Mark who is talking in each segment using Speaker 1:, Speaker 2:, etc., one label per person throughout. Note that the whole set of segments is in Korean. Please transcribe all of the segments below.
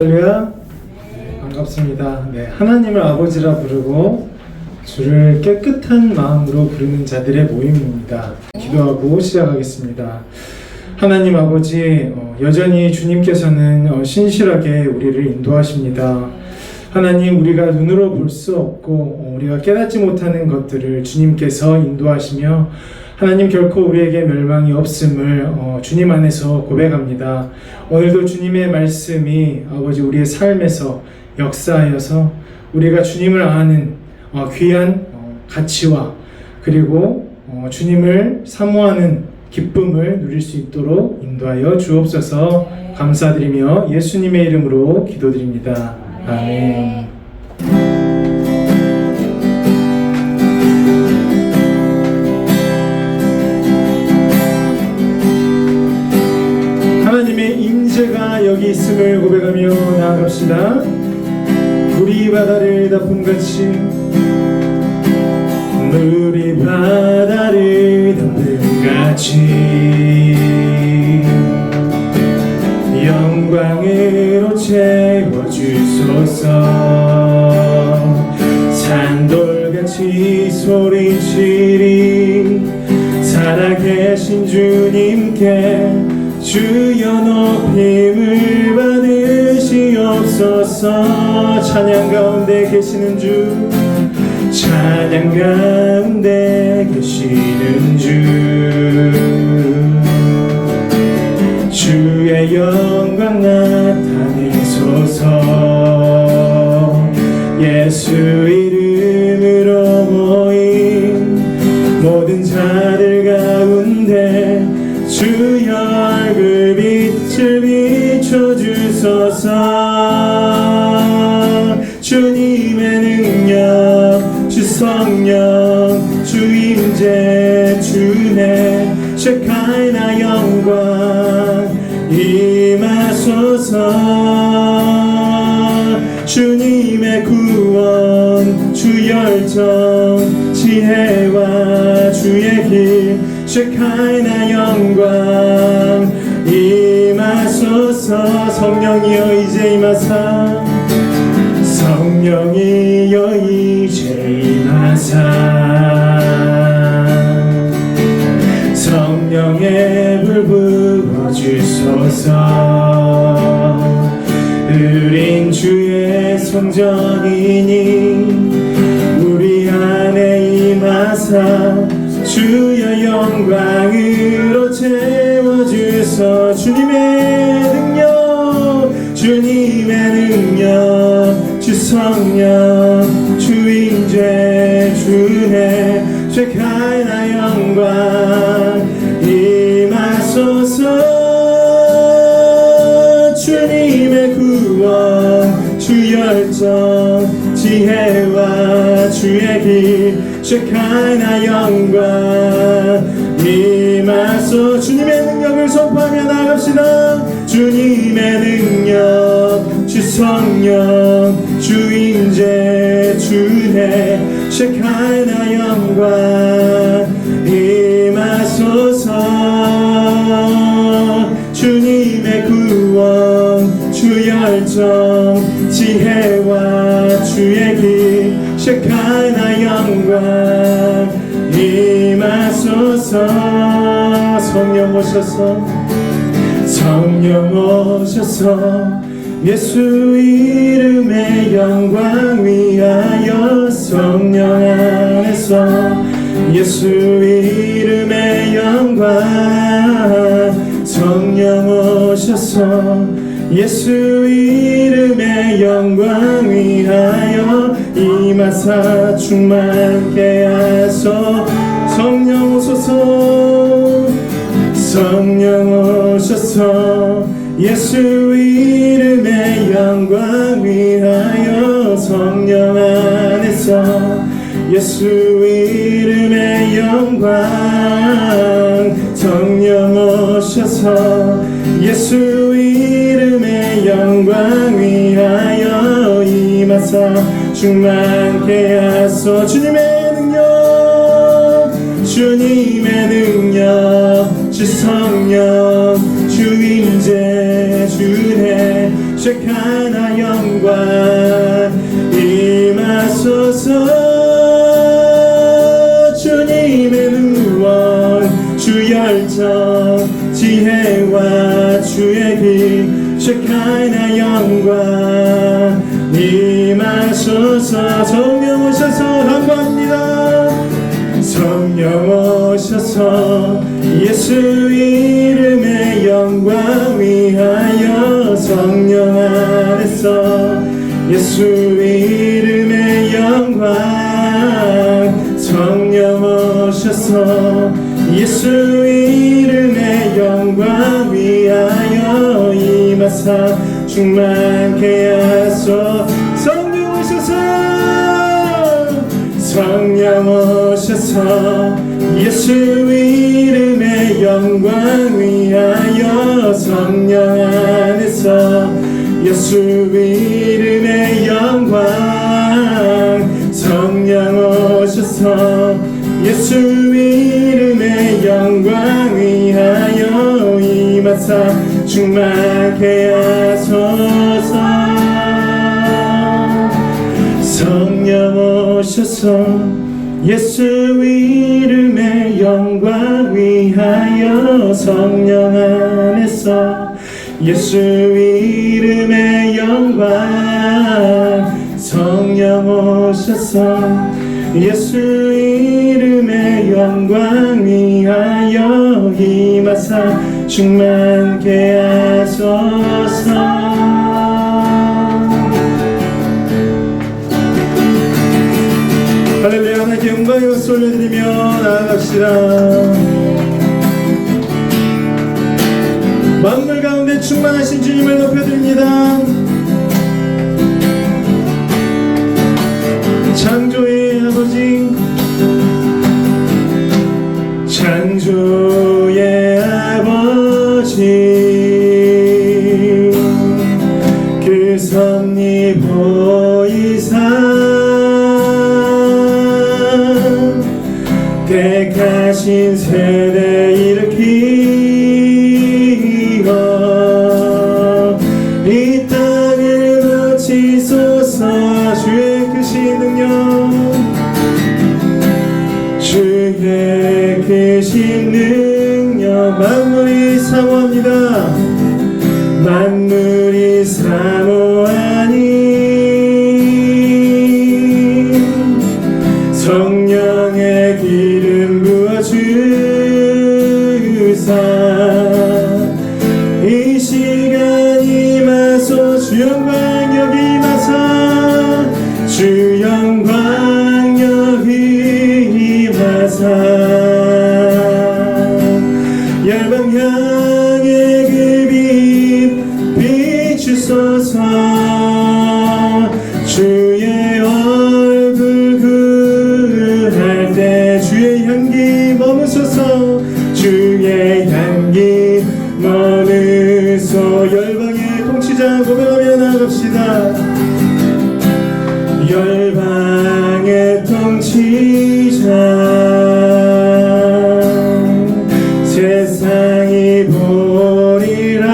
Speaker 1: 할렐루야. 반갑습니다. 하나님을 아버지라 부르고 주를 깨끗한 마음으로 부르는 자들의 모임입니다. 기도하고 시작하겠습니다. 하나님 아버지, 여전히 주님께서는 신실하게 우리를 인도하십니다. 하나님, 우리가 눈으로 볼 수 없고 우리가 깨닫지 못하는 것들을 주님께서 인도하시며 하나님, 결코 우리에게 멸망이 없음을 주님 안에서 고백합니다. 오늘도 주님의 말씀이 아버지 우리의 삶에서 역사하여서 우리가 주님을 아는 귀한 가치와 그리고 주님을 사모하는 기쁨을 누릴 수 있도록 인도하여 주옵소서. 감사드리며 예수님의 이름으로 기도드립니다. 아멘. 하나님의 임재가 여기 있음을 고백하며 나아갑시다. 물이 바다를 덮음같이, 물이 바다를 덮음같이 영광으로 채워주소서. 산돌같이 소리치리 살아계신 주님께 주여 높임을 받으시옵소서. 찬양 가운데 계시는 주, 찬양 가운데 계시는 주, 주의 영광 나타내소서. 예수 이름으로 모인 모든 자들 가운데 주여 얼굴 빛을 비춰주소서. 주님의 능력, 주 성령, 주 임재, 주의 셰카이나 영광 임하소서. 주님의 구원, 주 열정, 지혜와 주의 길 셰카이나 영광 임하소서. 성령이여 이제 임하사, 성령이여 이제 임하사. 성령의 불 부어주소서. 우린 주의 성전이니 우리 안에 임하사 주의 영광으로 채워주소. 주님의 능력, 주님의 능력, 주 성령, 주 임재, 주의 셰카이나 영광 임하소서. 주님의 구원, 주 열정, 지혜와 주의 길 셰카이나 영광 임하소서. 주님의 능력을 선포하며 나갑시다. 주님의 능력, 주 성령, 주 임재, 주의 셰카이나 영광 임하소서. 주님의 구원, 주 열정, 지혜와 주의 길 셰카이나 영광 임하소서. 성령 오셔서, 성령 오셔서 예수 이름의 영광 위하여. 성령 안에서 예수 이름의 영광. 성령 오셔서 예수 이름의 영광 위하여 임하사 충만케 하소. 성령 오소서, 성령 오셔서 예수 이름의 영광 위하여 성령 안에서 예수 이름의 영광 성령 오셔서 예수 이름의 영광 위하여 임하사 충만케 하소 주님의 능력 주 성령 주 임재 주의 쉐카나 영광 임하소서 주님의 능원 주 열정 지혜와 주의 빛 쉐카나 영광 임하소서 성령 오셔서 한번합니다 성령 오셔서 예수 이름의 영광 위하여 성령 안에서 예수 이름의 영광 성령 오셔서 예수 이름의 영광 위하여 임하사 충만케 하소 성령 오셔서 성령 오셔서 예수 이름의 영광 위하여 성령 안에서 예수 이름의 영광 성령 오셔서 예수 이름의 영광 위하여 임하사 충만케 하소서 성령 오셔서 예수 이름의 영광 위하여 성령 안에서 예수 이름의 영광 성령 오셔서 예수 이름의 영광 위하여 임하사 충만케 하소서 할렐루야 하나님께 영광의 박수 올려드리며 나아갑시다 만물 가운데 충만하신 주님을 높여드립니다 창조의 아버지 창조의 아버지 그 섭리보이사 택하신 세대 일으키고 이 땅을 고치소서 주의 크신 능력 주의 크신 능력 만물이 사모합니다 만물이 사모하니 성령의 기름 부어주사 이 시간 임하소 주 영광 여기 임하사 주 영광 여기 임하사 열방 향해 그 빛 비추소서 주의 얼굴 구할 때 주의 향기 머무소서 주의 향기 머무소 열방의 통치자 고백하며 나갑시다 열방의 통치자 세상이 보리라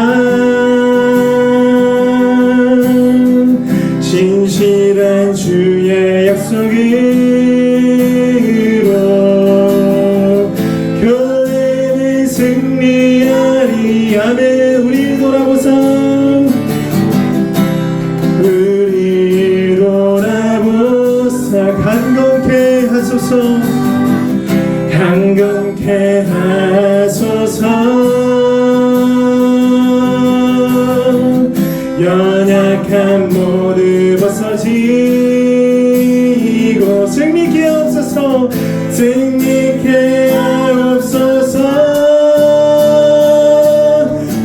Speaker 1: 진실한 주의 약속으로 교회는 승리하리 아멘 우리 돌아보사 우리 돌아보사 강건케 하소서 강건케 하소서 연약한 모두 벗어지고 승리케 하옵소서 승리케 하옵소서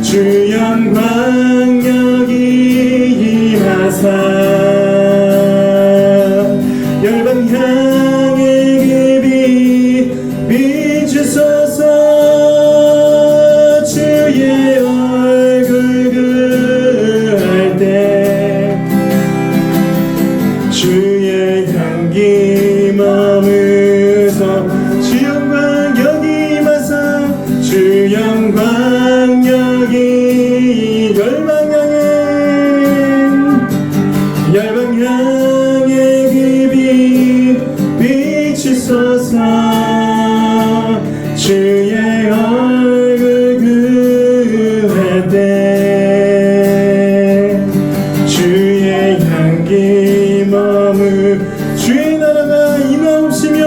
Speaker 1: 주 영광 여기 임하 임하사 열방 향해 그 빛 비추소서 주의 얼굴 그할 때 주의 향기 머무서 주 영광 여기 임하사 주 영광 여기 열방 향해 그 빛 비추소서 주의 얼굴 그할 때 주의 향기 머무 주의 나라가 임하옵시며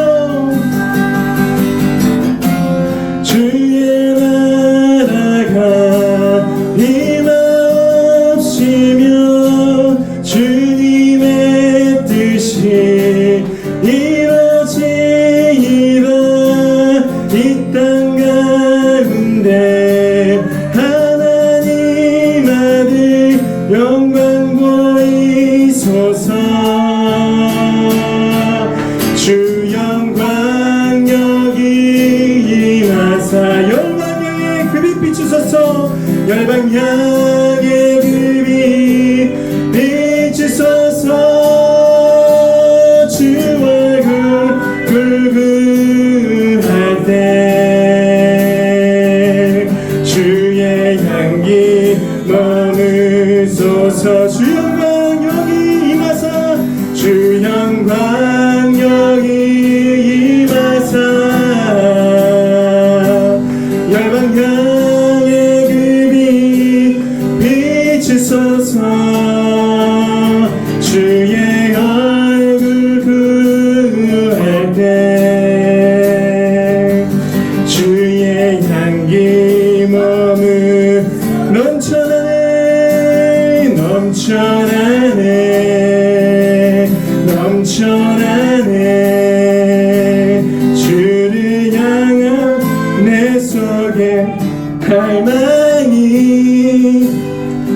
Speaker 1: 주의 나라가 임하옵시며 주님의 뜻이 이루어지이다 이 땅 가운데 하나님 아들 영광 보이소서 주 영광 여기 임하사 열방 향해 그 빛 비추소서 열방 향해 그 빛 비추소서 주 얼굴 굴굴할 때 주의 향기 머무소서 주 영광 여기 임하사 주 영광 여기 임하사 열방 향해 그 빛 비추소서 주의 얼굴 구할 때 주의 향기 머무 넘쳐나네 넘쳐나네 넘쳐나네 주를 향한 내 속에 갈망이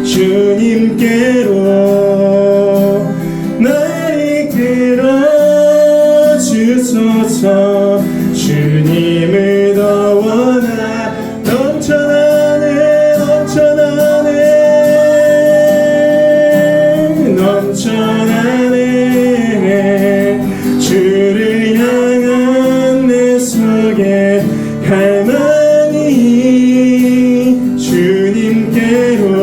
Speaker 1: 주님께로 날 이끌어 주소서 주님을 더 원하 넘쳐나네 넘쳐나네 넘쳐나네 주를 향한 내 속에 갈망이 주님께로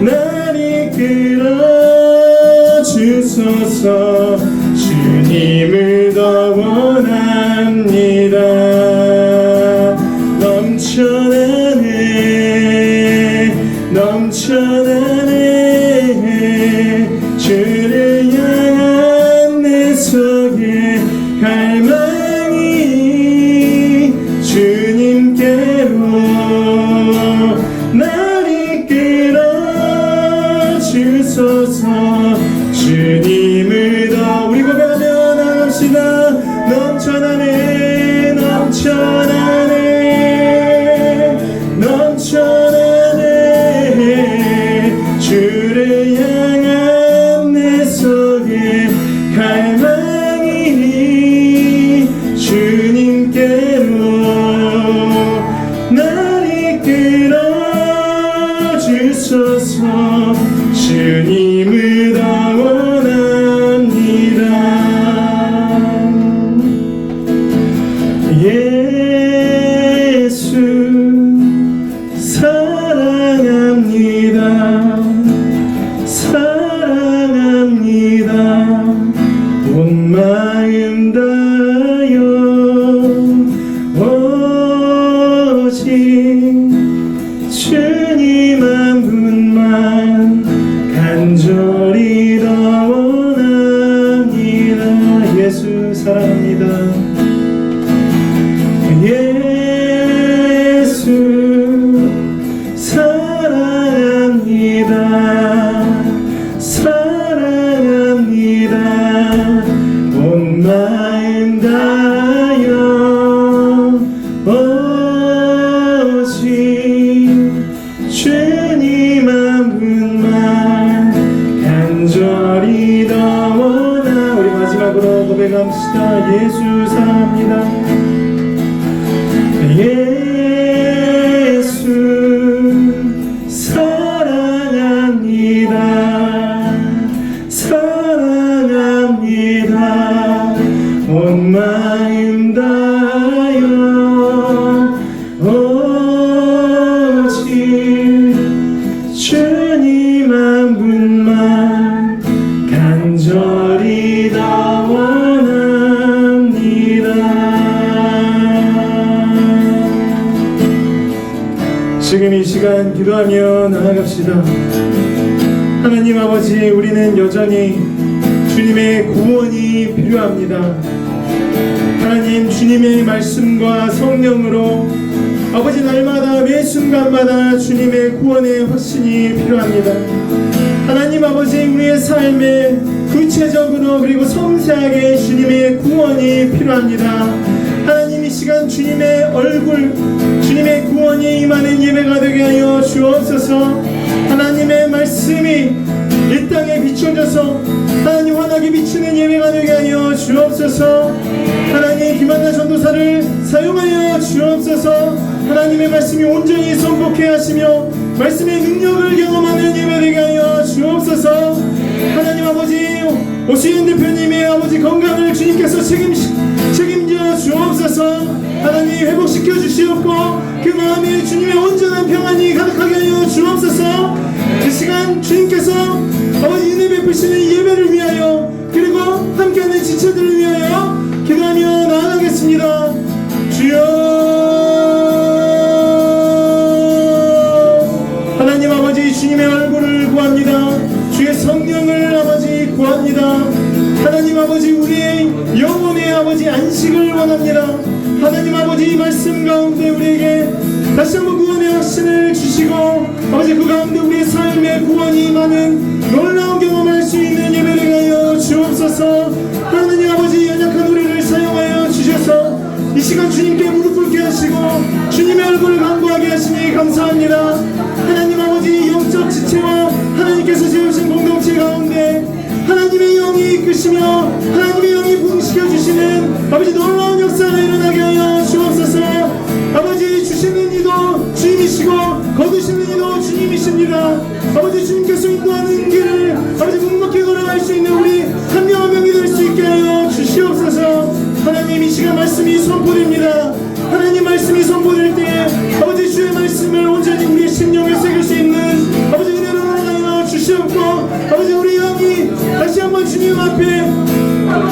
Speaker 1: 날 이끌어 주소서 주님을 더 원합니다 넘쳐나네 넘쳐나네 주를 향한 내 속에 갈망이 주님께로 날 이끌어 주소서 주님을 더 우리 고백하며 나갑시다 넘쳐나네 넘쳐나네 넘쳐나네 주를 향한 내 속에 갈망이 주님께로 날 이끌어 주소서 주님을 더 원합니다 예수 사랑합니다 사랑합니다 온 마음 다하여 오직 주님 한 분만 간절히 더 원합니다 예수 사랑합니다 예수 사랑합니다 사랑합니다 온 마음 다하여 오직 주님 한 분만 지금 이 시간 기도하며 나아갑시다. 하나님 아버지, 우리는 여전히 주님의 구원이 필요합니다. 하나님, 주님의 말씀과 성령으로 아버지 날마다 매 순간마다 주님의 구원의 확신이 필요합니다. 하나님 아버지, 우리의 삶에 구체적으로 그리고 섬세하게 주님의 구원이 필요합니다. 하나님, 이 시간 주님의 얼굴, 주님의 구원이 임하는 예배가 되게 하여 주옵소서. 하나님의 말씀이 이 땅에 비춰져서 하나님 환하게 비치는 예배가 되게 하여 주옵소서. 하나님, 김한나 전도사를 사용하여 주옵소서. 하나님의 말씀이 온전히 선포케 하시며 말씀의 능력을 경험하는 예배 되게 하여 주옵소서. 하나님 아버지, 오시은 대표님의 아버지 건강을 주님께서 책임져 주옵소서. 하나님, 회복시켜 주시옵고 그 마음에 주님의 온전한 평안이 가득하게 하여 주옵소서. 이 시간 주님께서 아버지 은혜 베푸시는 예배를 위하여 그리고 함께하는 지체들을 위하여 기도하며 나아가겠습니다. 주여, 하나님 아버지, 주님의 얼굴을 구합니다. 주의 성령을 아버지 구합니다. 하나님 아버지, 우리의 영혼의 아버지 안식을 원합니다. 하나님 아버지, 말씀 가운데 우리에게 다시 한번 구원의 확신을 주시고 아버지 그 가운데 우리의 삶의 구원이 임하는 놀라운 경험할 수 있는 예배를 하여 주옵소서. 하나님 아버지, 연약한 우리를 사용하여 주셔서 이 시간 주님께 무릎 꿇게 하시고 주님의 얼굴을 간구하게 하시니 감사합니다. 하나님 아버지, 영적 지체와 하나님께서 세우신 공동체 가운데 하나님의 영이 이끄시며 하나님의 영이 부흥시켜 주시는 아버지 놀라운 역사가 일어나게 하여 주옵소서. 아버지, 주시는 이도 주님이시고 거두시는 이도 주님이십니다. 아버지, 주님께서 인도하는 길을 아버지 묵묵히 걸어갈 수 있는 우리 한 명 한 명이 될 수 있게 하여 주시옵소서. 하나님, 이 시간 말씀이 선포됩니다. 하나님 말씀이 선포될 때 아버지 주의 말씀을 온전히 우리의 심령에 새길 수 있는 아버지 은혜로 하여 주시옵고 아버지 우리 영이 다시 한번 주님 앞에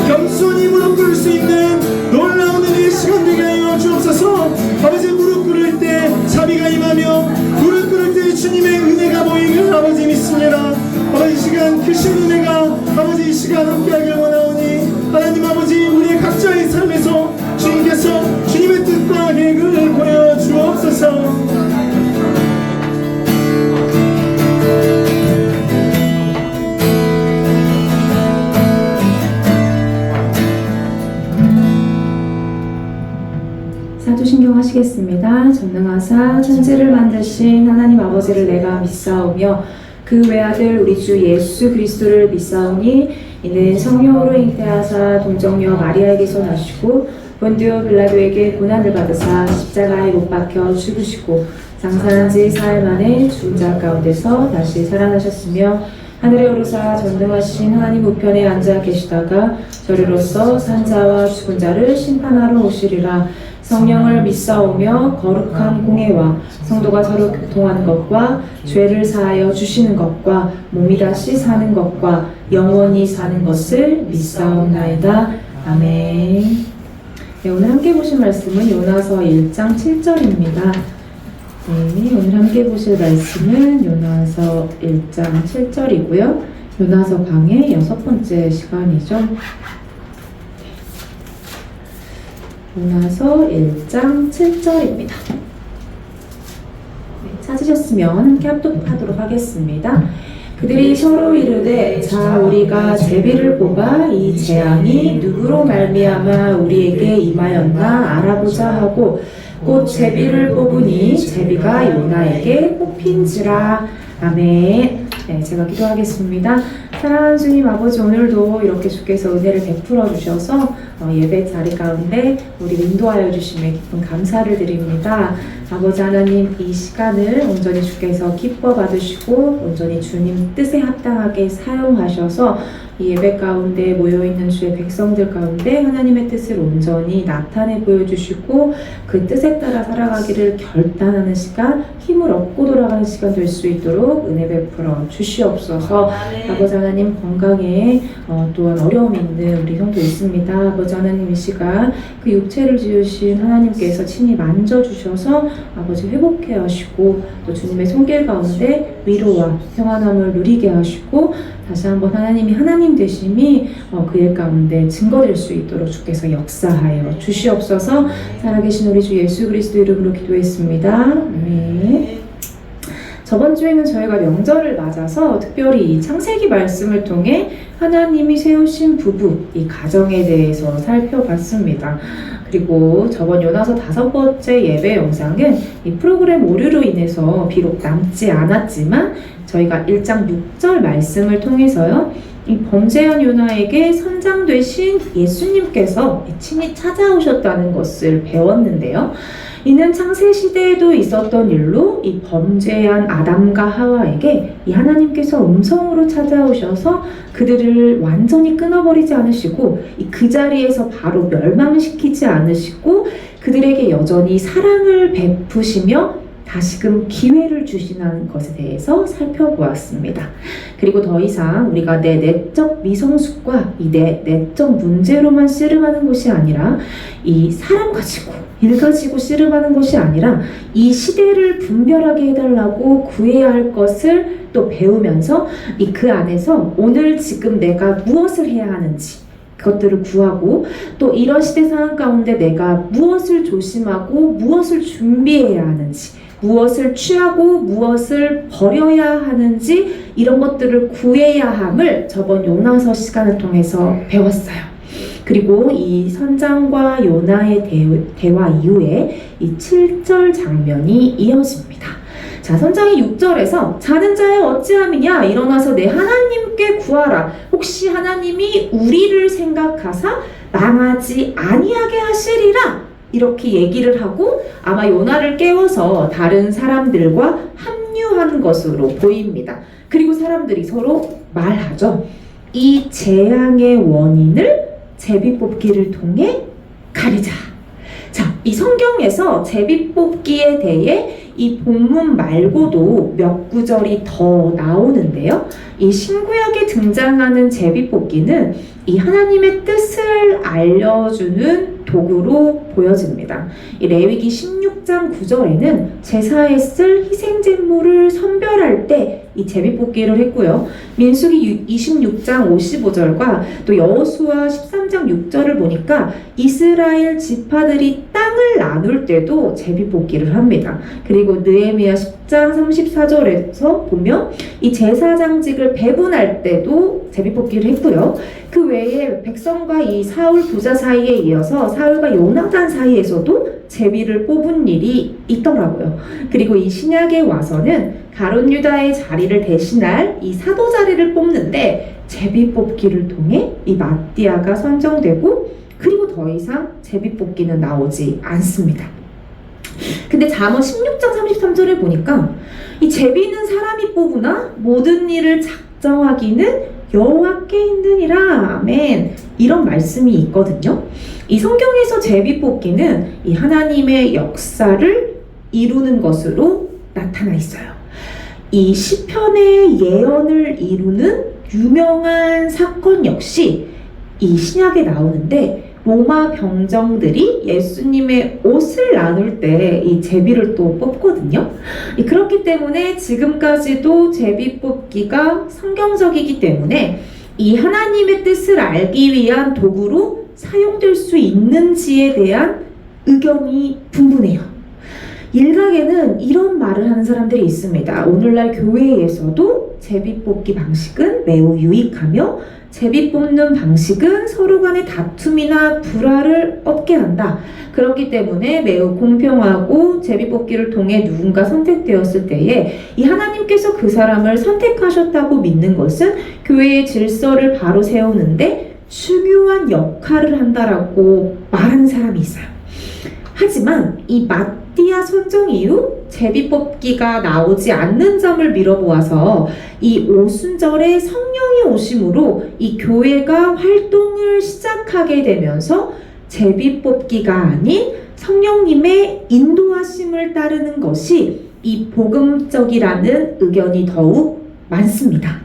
Speaker 1: 겸손히 무릎 꿇을 수 있는 놀라운 은혜의 시간 되게 하여 주옵소서. 아버지, 무릎 꿇을 때 자비가 임하며 무릎 꿇을 때 주님의 은혜가 보이는 아버지 믿습니다. 아버지, 이 시간 크신 은혜가 아버지 이 시간 함께하길 원하오니 하나님 아버지, 우리의 각자의 삶에서 주님께서 주님의 뜻과 계획을 보여주옵소서.
Speaker 2: 사도신경 하시겠습니다. 전능하사 천지를 만드신 하나님 아버지를 내가 믿사오며 그 외아들 우리 주 예수 그리스도를 믿사오니 이는 성령으로 잉태하사 동정녀 마리아에게서 나시고 본디오 빌라도에게 고난을 받으사 십자가에 못 박혀 죽으시고 장사한 지 사흘 만에 죽은 자 가운데서 다시 살아나셨으며 하늘에 오르사 전능하신 하나님 우편에 앉아 계시다가 저리로서 산 자와 죽은 자를 심판하러 오시리라. 성령을 믿사오며 거룩한 공회와 성도가 서로 교통하는 것과 죄를 사하여 주시는 것과 몸이 다시 사는 것과 영원히 사는 것을 믿사옵나이다. 아멘. 네, 오늘 함께 보실 말씀은 요나서 1장 7절입니다. 네, 오늘 함께 보실 말씀은 요나서 1장 7절이고요. 요나서 강의 6번째 시간이죠. 요나서 1장 7절입니다. 네, 찾으셨으면 함께 합독하도록 하겠습니다. 그들이 서로 이르되 자 우리가 제비를 뽑아 이 재앙이 누구로 말미암아 우리에게 임하였나 알아보자 하고 곧 제비를 뽑으니 제비가 요나에게 뽑힌지라. 아멘. 네, 제가 기도하겠습니다. 사랑하는 주님 아버지, 오늘도 이렇게 주께서 은혜를 베풀어 주셔서 예배 자리 가운데 우리 인도하여 주심에 깊은 감사를 드립니다. 아버지 하나님, 이 시간을 온전히 주께서 기뻐 받으시고 온전히 주님 뜻에 합당하게 사용하셔서 이 예배 가운데 모여있는 주의 백성들 가운데 하나님의 뜻을 온전히 나타내 보여주시고 그 뜻에 따라 살아가기를 결단하는 시간, 힘을 얻고 돌아가는 시간 될 수 있도록 은혜 베풀어 주시옵소서. 아버지 하나님, 하나님 건강에 또한 어려움이 있는 우리 성도 있습니다. 아버지 하나님 이 시간 그 육체를 지으신 하나님께서 친히 만져주셔서 아버지 회복해 하시고 또 주님의 손길 가운데 위로와 평안함을 누리게 하시고 다시 한번 하나님이 하나님 되심이 그 일 가운데 증거될 수 있도록 주께서 역사하여 주시옵소서. 살아계신 우리 주 예수 그리스도 이름으로 기도했습니다. 아멘. 저번 주에는 저희가 명절을 맞아서 특별히 이 창세기 말씀을 통해 하나님이 세우신 부부, 이 가정에 대해서 살펴봤습니다. 그리고 저번 요나서 5번째 예배 영상은 이 프로그램 오류로 인해서 비록 남지 않았지만 저희가 1장 6절 말씀을 통해서요, 이 범죄한 요나에게 선장 되신 예수님께서 친히 찾아오셨다는 것을 배웠는데요. 이는 창세시대에도 있었던 일로 이 범죄한 아담과 하와에게 이 하나님께서 음성으로 찾아오셔서 그들을 완전히 끊어버리지 않으시고 그 자리에서 바로 멸망시키지 않으시고 그들에게 여전히 사랑을 베푸시며 다시금 기회를 주시는 것에 대해서 살펴보았습니다. 그리고 더 이상 우리가 내 내적 미성숙과 이 내 내적 문제로만 씨름하는 것이 아니라 이 사람 가지고 일 가지고 씨름하는 것이 아니라 이 시대를 분별하게 해달라고 구해야 할 것을 또 배우면서 그 안에서 오늘 지금 내가 무엇을 해야 하는지 그것들을 구하고 또 이런 시대 상황 가운데 내가 무엇을 조심하고 무엇을 준비해야 하는지 무엇을 취하고 무엇을 버려야 하는지 이런 것들을 구해야 함을 저번 요나서 시간을 통해서 배웠어요. 그리고 이 선장과 요나의 대화 이후에 이 7절 장면이 이어집니다. 자, 선장이 6절에서 자는 자여 어찌함이냐 일어나서 내 하나님께 구하라. 혹시 하나님이 우리를 생각하사 망하지 아니하게 하시리라. 이렇게 얘기를 하고 아마 요나를 깨워서 다른 사람들과 합류하는 것으로 보입니다. 그리고 사람들이 서로 말하죠. 이 재앙의 원인을 제비뽑기를 통해 가리자. 자, 이 성경에서 제비뽑기에 대해 이 본문 말고도 몇 구절이 더 나오는데요. 이 신구약에 등장하는 제비뽑기는 이 하나님의 뜻을 알려주는 도구로 보여집니다. 이 레위기 16장 9절에는 제사에 쓸 희생제물을 선별할 때 이 제비뽑기를 했고요. 민수기 26장 55절과 또 여호수아 13장 6절을 보니까 이스라엘 지파들이 땅을 나눌 때도 제비뽑기를 합니다. 그리고 느헤미야 10장 34절에서 보면 이 제사장직을 배분할 때도 제비뽑기를 했고요. 그 외에 백성과 이 사울 부자 사이에 이어서 사울과 요나단 사이에서도 제비를 뽑은 일이 있더라고요. 그리고 이 신약에 와서는 가룟 유다의 자리를 대신할 이 사도 자리를 뽑는데 제비 뽑기를 통해 이 마띠아가 선정되고 그리고 더 이상 제비 뽑기는 나오지 않습니다. 근데 잠언 16장 33절에 보니까 이 제비는 사람이 뽑으나 모든 일을 작정하기는 여호와께 힘드니라. 아멘. 이런 말씀이 있거든요. 이 성경에서 제비 뽑기는 이 하나님의 역사를 이루는 것으로 나타나 있어요. 이 시편의 예언을 이루는 유명한 사건 역시 이 신약에 나오는데 로마 병정들이 예수님의 옷을 나눌 때 이 제비를 또 뽑거든요. 그렇기 때문에 지금까지도 제비 뽑기가 성경적이기 때문에 이 하나님의 뜻을 알기 위한 도구로 사용될 수 있는지에 대한 의견이 분분해요. 일각에는 이런 말을 하는 사람들이 있습니다. 오늘날 교회에서도 제비 뽑기 방식은 매우 유익하며 제비 뽑는 방식은 서로 간의 다툼이나 불화를 없게 한다. 그렇기 때문에 매우 공평하고 제비 뽑기를 통해 누군가 선택되었을 때에 이 하나님께서 그 사람을 선택하셨다고 믿는 것은 교회의 질서를 바로 세우는데 중요한 역할을 한다라고 말하는 사람이 있어요. 하지만 이 마띠아 선정 이후 제비 뽑기가 나오지 않는 점을 미뤄보아서 이 오순절에 성령이 오심으로 이 교회가 활동을 시작하게 되면서 제비 뽑기가 아닌 성령님의 인도하심을 따르는 것이 이 복음적이라는 의견이 더욱 많습니다.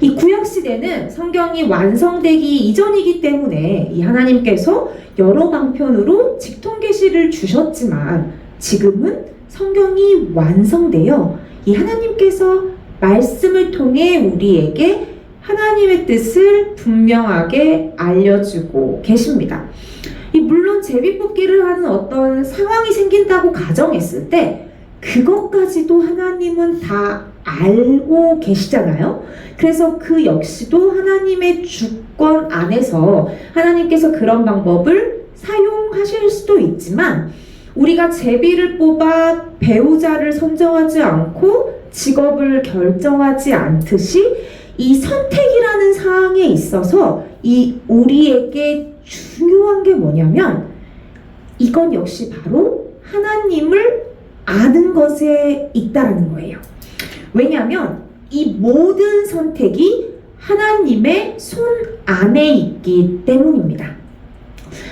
Speaker 2: 이 구약시대는 성경이 완성되기 이전이기 때문에 이 하나님께서 여러 방편으로 직통계시를 주셨지만 지금은 성경이 완성되어 이 하나님께서 말씀을 통해 우리에게 하나님의 뜻을 분명하게 알려주고 계십니다. 물론 제비뽑기를 하는 어떤 상황이 생긴다고 가정했을 때 그것까지도 하나님은 다 알고 계시잖아요. 그래서 그 역시도 하나님의 주권 안에서 하나님께서 그런 방법을 사용하실 수도 있지만 우리가 제비를 뽑아 배우자를 선정하지 않고 직업을 결정하지 않듯이 이 선택이라는 사항에 있어서 이 우리에게 중요한 게 뭐냐면 이건 역시 바로 하나님을 아는 것에 있다라는 거예요. 왜냐하면 이 모든 선택이 하나님의 손 안에 있기 때문입니다.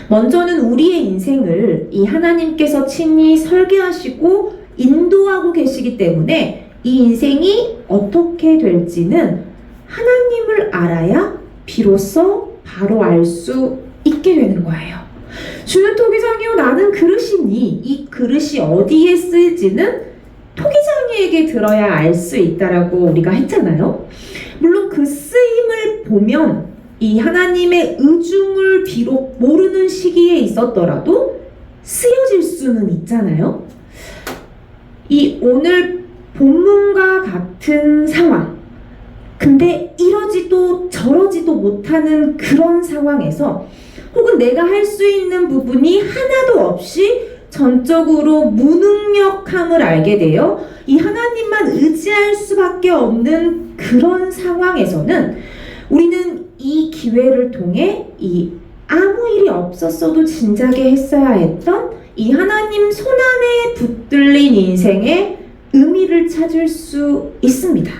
Speaker 2: 먼저는 우리의 인생을 이 하나님께서 친히 설계하시고 인도하고 계시기 때문에 이 인생이 어떻게 될지는 하나님을 알아야 비로소 바로 알 수 있게 되는 거예요. 주는 토기장이요 나는 그릇이니 이 그릇이 어디에 쓰일지는 토기장이에게 들어야 알 수 있다라고 우리가 했잖아요. 물론 그 쓰임을 보면 이 하나님의 의중을 비록 모르는 시기에 있었더라도 쓰여질 수는 있잖아요. 이 오늘 본문과 같은 상황, 근데 이러지도 저러지도 못하는 그런 상황에서 혹은 내가 할 수 있는 부분이 하나도 없이 전적으로 무능력함을 알게 되어 이 하나님만 의지할 수밖에 없는 그런 상황에서는 우리는 이 기회를 통해 이 아무 일이 없었어도 진작에 했어야 했던 이 하나님 손안에 붙들린 인생의 의미를 찾을 수 있습니다.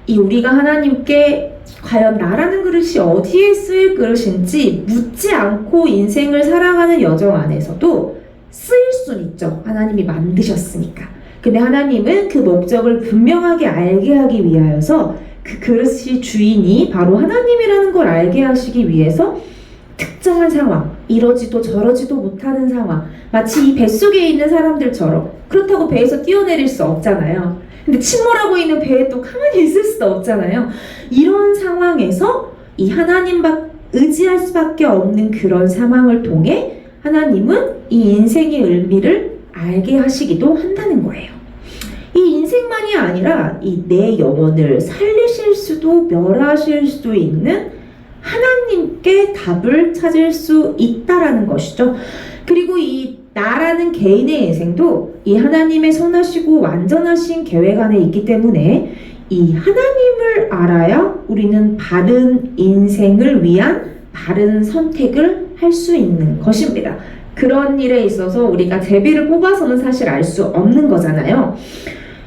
Speaker 2: 이 우리가 하나님께 과연 나라는 그릇이 어디에 쓰일 그릇인지 묻지 않고 인생을 살아가는 여정 안에서도 쓰일 수는 있죠. 하나님이 만드셨으니까. 근데 하나님은 그 목적을 분명하게 알게 하기 위하여서 그 그릇이 주인이 바로 하나님이라는 걸 알게 하시기 위해서 특정한 상황, 이러지도 저러지도 못하는 상황, 마치 이 뱃속에 있는 사람들처럼 그렇다고 배에서 뛰어내릴 수 없잖아요. 근데 침몰하고 있는 배에 또 가만히 있을 수도 없잖아요. 이런 상황에서 이 하나님만 의지할 수밖에 없는 그런 상황을 통해 하나님은 이 인생의 의미를 알게 하시기도 한다는 거예요. 이 인생만이 아니라 이 내 영혼을 살리실 수도 멸하실 수도 있는 하나님께 답을 찾을 수 있다라는 것이죠. 그리고 이 나라는 개인의 인생도 이 하나님의 선하시고 완전하신 계획 안에 있기 때문에 이 하나님을 알아야 우리는 바른 인생을 위한 바른 선택을 할 수 있는 것입니다. 그런 일에 있어서 우리가 제비를 뽑아서는 사실 알 수 없는 거잖아요.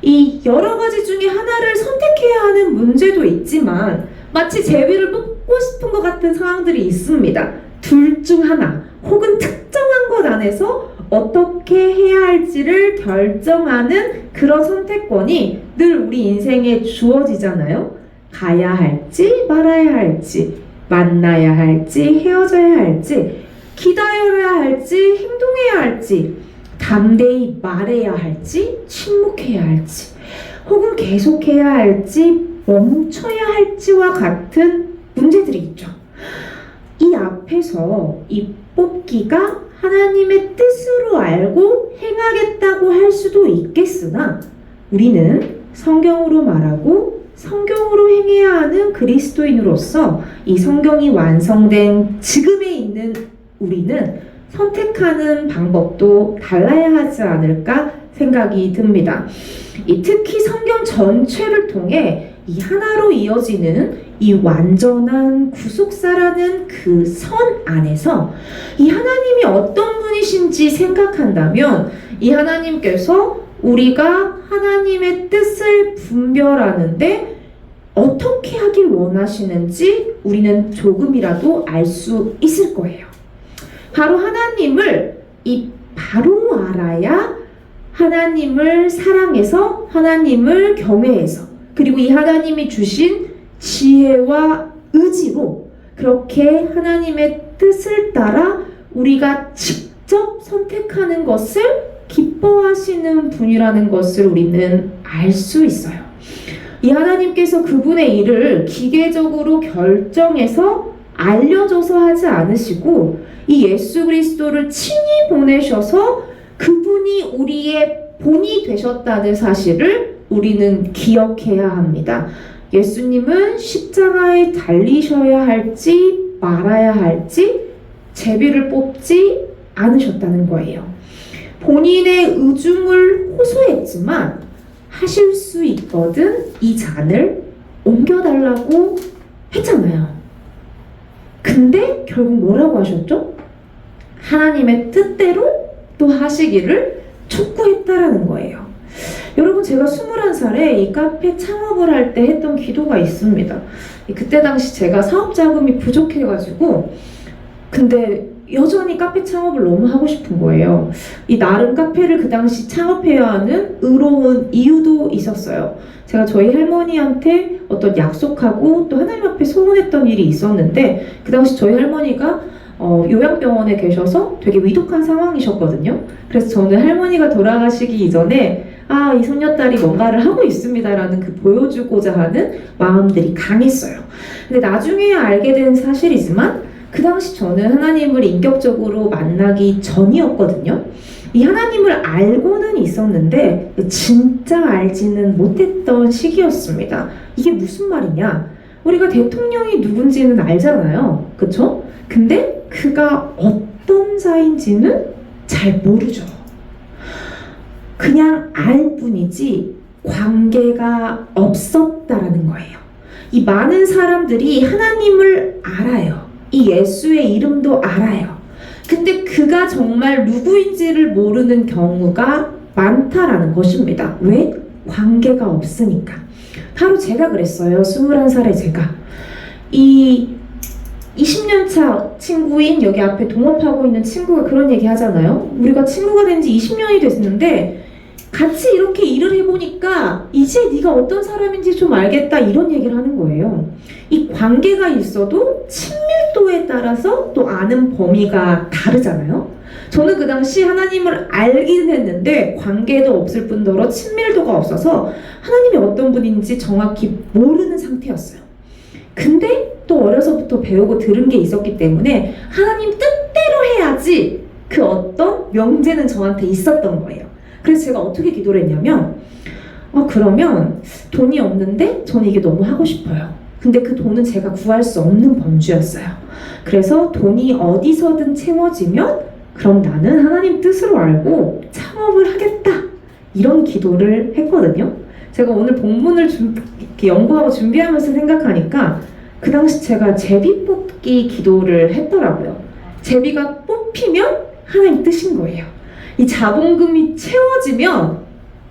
Speaker 2: 이 여러 가지 중에 하나를 선택해야 하는 문제도 있지만 마치 제비를 뽑고 싶은 것 같은 상황들이 있습니다. 둘 중 하나 혹은 특정한 것 안에서 어떻게 해야 할지를 결정하는 그런 선택권이 늘 우리 인생에 주어지잖아요. 가야 할지 말아야 할지, 만나야 할지 헤어져야 할지, 기다려야 할지 행동해야 할지, 담대히 말해야 할지 침묵해야 할지, 혹은 계속해야 할지 멈춰야 할지와 같은 문제들이 있죠. 이 앞에서 이 뽑기가 하나님의 뜻으로 알고 행하겠다고 할 수도 있겠으나 우리는 성경으로 말하고 성경으로 행해야 하는 그리스도인으로서 이 성경이 완성된 지금에 있는 우리는 선택하는 방법도 달라야 하지 않을까 생각이 듭니다. 특히 성경 전체를 통해 이 하나로 이어지는 이 완전한 구속사라는 그 선 안에서 이 하나님이 어떤 분이신지 생각한다면 이 하나님께서 우리가 하나님의 뜻을 분별하는데 어떻게 하길 원하시는지 우리는 조금이라도 알 수 있을 거예요. 바로 하나님을 바로 알아야 하나님을 사랑해서 하나님을 경외해서 그리고 이 하나님이 주신 지혜와 의지로 그렇게 하나님의 뜻을 따라 우리가 직접 선택하는 것을 기뻐하시는 분이라는 것을 우리는 알 수 있어요. 이 하나님께서 그분의 일을 기계적으로 결정해서 알려줘서 하지 않으시고 이 예수 그리스도를 친히 보내셔서 그분이 우리의 본이 되셨다는 사실을 우리는 기억해야 합니다. 예수님은 십자가에 달리셔야 할지 말아야 할지 제비를 뽑지 않으셨다는 거예요. 본인의 의중을 호소했지만 하실 수 있거든 이 잔을 옮겨달라고 했잖아요. 근데 결국 뭐라고 하셨죠? 하나님의 뜻대로 또 하시기를 촉구했다라는 거예요. 여러분, 제가 21살에 이 카페 창업을 할 때 했던 기도가 있습니다. 그때 당시 제가 사업 자금이 부족해가지고 근데 여전히 카페 창업을 너무 하고 싶은 거예요. 이 나름 카페를 그 당시 창업해야 하는 의로운 이유도 있었어요. 제가 저희 할머니한테 어떤 약속하고 또 하나님 앞에 소원했던 일이 있었는데 그 당시 저희 할머니가 요양병원에 계셔서 되게 위독한 상황이셨거든요. 그래서 저는 할머니가 돌아가시기 이전에 이 손녀딸이 뭔가를 하고 있습니다라는 그 보여주고자 하는 마음들이 강했어요. 근데 나중에야 알게 된 사실이지만 그 당시 저는 하나님을 인격적으로 만나기 전이었거든요. 이 하나님을 알고는 있었는데 진짜 알지는 못했던 시기였습니다. 이게 무슨 말이냐? 우리가 대통령이 누군지는 알잖아요. 그쵸? 근데 그가 어떤 자인지는 잘 모르죠. 그냥 알 뿐이지 관계가 없었다라는 거예요. 이 많은 사람들이 하나님을 알아요. 이 예수의 이름도 알아요. 근데 그가 정말 누구인지를 모르는 경우가 많다라는 것입니다. 왜? 관계가 없으니까. 바로 제가 그랬어요. 21살에 제가. 이 20년차 친구인 여기 앞에 동업하고 있는 친구가 그런 얘기 하잖아요. 우리가 친구가 된 지 20년이 됐는데 같이 이렇게 일을 해보니까 이제 네가 어떤 사람인지 좀 알겠다 이런 얘기를 하는 거예요. 이 관계가 있어도 친밀도에 따라서 또 아는 범위가 다르잖아요. 저는 그 당시 하나님을 알긴 했는데 관계도 없을 뿐더러 친밀도가 없어서 하나님이 어떤 분인지 정확히 모르는 상태였어요. 근데 또 어려서부터 배우고 들은 게 있었기 때문에 하나님 뜻대로 해야지 그 어떤 명제는 저한테 있었던 거예요. 그래서 제가 어떻게 기도를 했냐면 그러면 돈이 없는데 저는 이게 너무 하고 싶어요. 근데 그 돈은 제가 구할 수 없는 범주였어요. 그래서 돈이 어디서든 채워지면 그럼 나는 하나님 뜻으로 알고 창업을 하겠다. 이런 기도를 했거든요. 제가 오늘 본문을 이렇게 연구하고 준비하면서 생각하니까 그 당시 제가 제비 뽑기 기도를 했더라고요. 제비가 뽑히면 하나님 뜻인 거예요. 이 자본금이 채워지면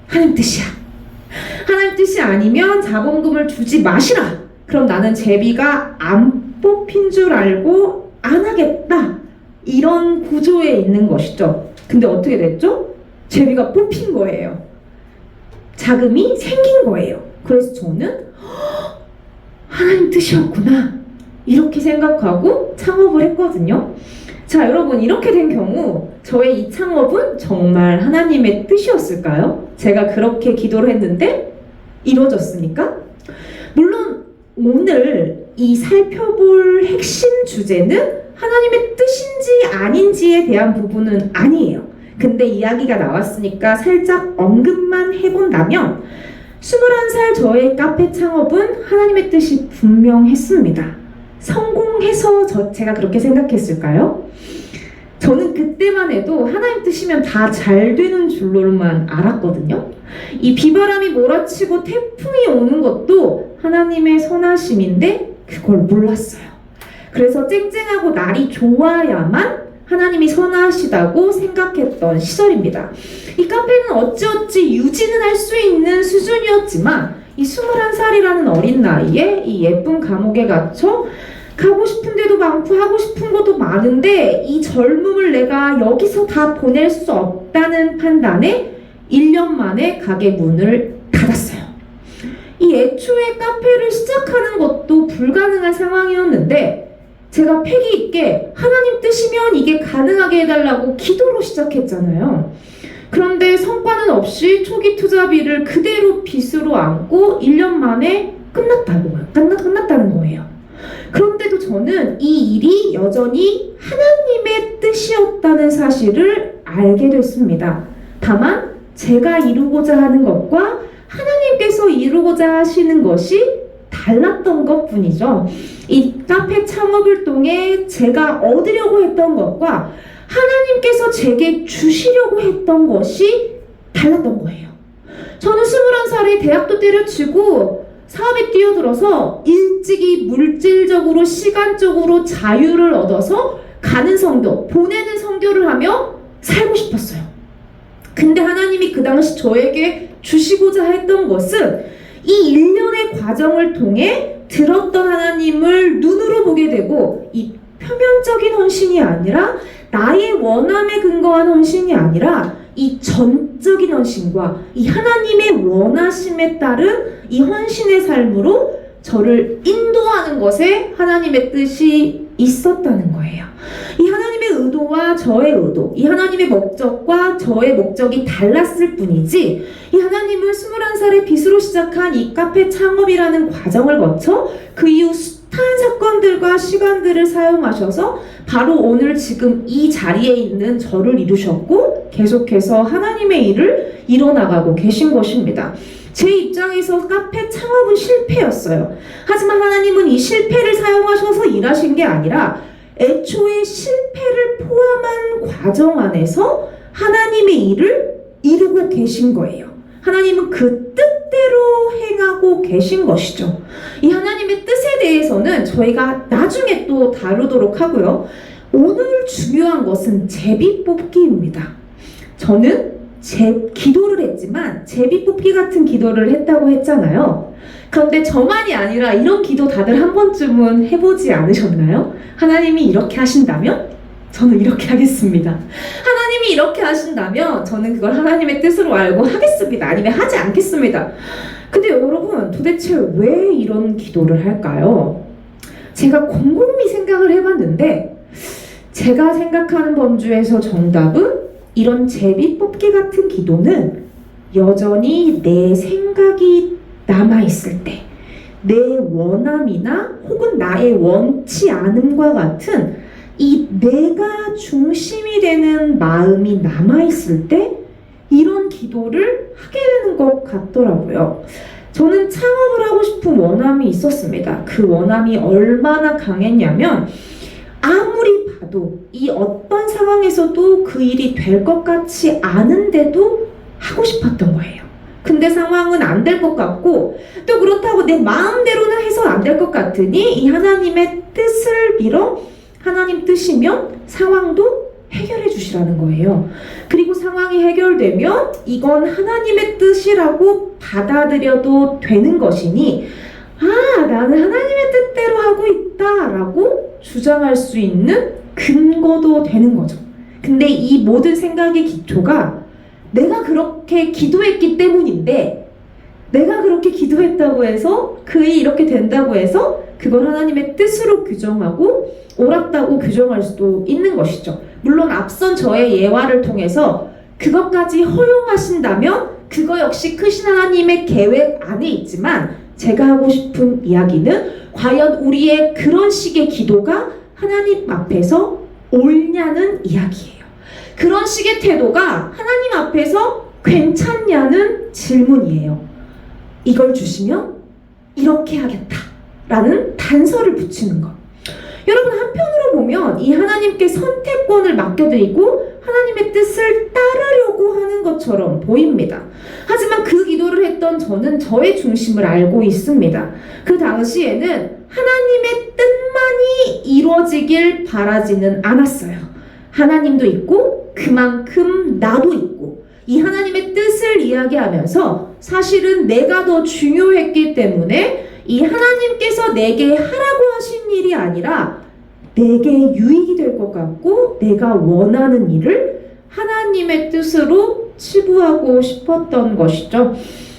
Speaker 2: 하나님 뜻이야. 하나님 뜻이 아니면 자본금을 주지 마시라. 그럼 나는 제비가 안 뽑힌 줄 알고 안 하겠다. 이런 구조에 있는 것이죠. 근데 어떻게 됐죠? 제비가 뽑힌 거예요. 자금이 생긴 거예요. 그래서 저는 하나님 뜻이었구나 이렇게 생각하고 창업을 했거든요. 자, 여러분, 이렇게 된 경우 저의 이 창업은 정말 하나님의 뜻이었을까요? 제가 그렇게 기도를 했는데 이루어졌습니까? 물론 오늘 이 살펴볼 핵심 주제는 하나님의 뜻인지 아닌지에 대한 부분은 아니에요. 근데 이야기가 나왔으니까 살짝 언급만 해본다면 21살 저의 카페 창업은 하나님의 뜻이 분명했습니다. 성공해서 제가 그렇게 생각했을까요? 저는 그때만 해도 하나님 뜻이면 다 잘 되는 줄로만 알았거든요. 이 비바람이 몰아치고 태풍이 오는 것도 하나님의 선하심인데 그걸 몰랐어요. 그래서 쨍쨍하고 날이 좋아야만 하나님이 선하시다고 생각했던 시절입니다. 이 카페는 어찌어찌 유지는 할 수 있는 수준이었지만 이 21살이라는 어린 나이에 이 예쁜 감옥에 갇혀 가고 싶은 데도 많고 하고 싶은 것도 많은데 이 젊음을 내가 여기서 다 보낼 수 없다는 판단에 1년 만에 가게 문을 닫았어요. 이 애초에 카페를 시작하는 것도 불가능한 상황이었는데 제가 패기 있게 하나님 뜻이면 이게 가능하게 해달라고 기도로 시작했잖아요. 그런데 성과는 없이 초기 투자비를 그대로 빚으로 안고 1년 만에 끝났다는 거예요. 그런데도 저는 이 일이 여전히 하나님의 뜻이었다는 사실을 알게 됐습니다. 다만 제가 이루고자 하는 것과 하나님께서 이루고자 하시는 것이 달랐던 것뿐이죠. 이 카페 창업을 통해 제가 얻으려고 했던 것과 하나님께서 제게 주시려고 했던 것이 달랐던 거예요. 저는 21살에 대학도 때려치고 사업에 뛰어들어서 일찍이 물질적으로 시간적으로 자유를 얻어서 가는 성교, 보내는 성교를 하며 살고 싶었어요. 근데 하나님이 그 당시 저에게 주시고자 했던 것은 이 일련의 과정을 통해 들었던 하나님을 눈으로 보게 되고 이 표면적인 헌신이 아니라 나의 원함에 근거한 헌신이 아니라 이 전적인 헌신과 이 하나님의 원하심에 따른 이 헌신의 삶으로 저를 인도하는 것에 하나님의 뜻이 있었다는 거예요. 이 하나님의 의도와 저의 의도, 이 하나님의 목적과 저의 목적이 달랐을 뿐이지 이 하나님은 21살에 빚으로 시작한 이 카페 창업이라는 과정을 거쳐 그 이후 숱한 사건들과 시간들을 사용하셔서 바로 오늘 지금 이 자리에 있는 저를 이루셨고 계속해서 하나님의 일을 이뤄나가고 계신 것입니다. 제 입장에서 카페 창업은 실패였어요. 하지만 하나님은 이 실패를 사용하셔서 일하신 게 아니라 애초에 실패를 포함한 과정 안에서 하나님의 일을 이루고 계신 거예요. 하나님은 그 뜻대로 행하고 계신 것이죠. 이 하나님의 뜻에 대해서는 저희가 나중에 또 다루도록 하고요. 오늘 중요한 것은 제비뽑기입니다. 저는 기도를 했지만 제비뽑기 같은 기도를 했다고 했잖아요. 그런데 저만이 아니라 이런 기도 다들 한 번쯤은 해보지 않으셨나요? 하나님이 이렇게 하신다면 저는 이렇게 하겠습니다. 하나님이 이렇게 하신다면 저는 그걸 하나님의 뜻으로 알고 하겠습니다. 아니면 하지 않겠습니다. 근데 여러분 도대체 왜 이런 기도를 할까요? 제가 곰곰이 생각을 해봤는데 제가 생각하는 범주에서 정답은 이런 제비뽑기 같은 기도는 여전히 내 생각이 남아있을 때 내 원함이나 혹은 나의 원치 않음과 같은 이 내가 중심이 되는 마음이 남아있을 때 이런 기도를 하게 되는 것 같더라고요. 저는 창업을 하고 싶은 원함이 있었습니다. 그 원함이 얼마나 강했냐면 아무리 봐도 이 어떤 상황에서도 그 일이 될 것 같지 않은데도 하고 싶었던 거예요. 근데 상황은 안 될 것 같고 또 그렇다고 내 마음대로는 해서 안 될 것 같으니 이 하나님의 뜻을 빌어 하나님 뜻이면 상황도 해결해 주시라는 거예요. 그리고 상황이 해결되면 이건 하나님의 뜻이라고 받아들여도 되는 것이니 나는 하나님의 뜻대로 하고 있다라고 주장할 수 있는 근거도 되는 거죠. 근데 이 모든 생각의 기초가 내가 그렇게 기도했기 때문인데 내가 그렇게 기도했다고 해서 그 일이 이렇게 된다고 해서 그걸 하나님의 뜻으로 규정하고 옳았다고 규정할 수도 있는 것이죠. 물론 앞선 저의 예화를 통해서 그것까지 허용하신다면 그거 역시 크신 하나님의 계획 안에 있지만 제가 하고 싶은 이야기는 과연 우리의 그런 식의 기도가 하나님 앞에서 옳냐는 이야기예요. 그런 식의 태도가 하나님 앞에서 괜찮냐는 질문이에요. 이걸 주시면 이렇게 하겠다라는 단서를 붙이는 것. 여러분 한편으로 보면 이 하나님께 선택권을 맡겨드리고 하나님의 뜻을 따르려고 하는 것처럼 보입니다. 하지만 그 기도를 했던 저는 저의 중심을 알고 있습니다. 그 당시에는 하나님의 뜻만이 이루어지길 바라지는 않았어요. 하나님도 있고 그만큼 나도 있고 이 하나님의 뜻을 이야기하면서 사실은 내가 더 중요했기 때문에 이 하나님께서 내게 하라고 하신 일이 아니라 내게 유익이 될 것 같고 내가 원하는 일을 하나님의 뜻으로 치부하고 싶었던 것이죠.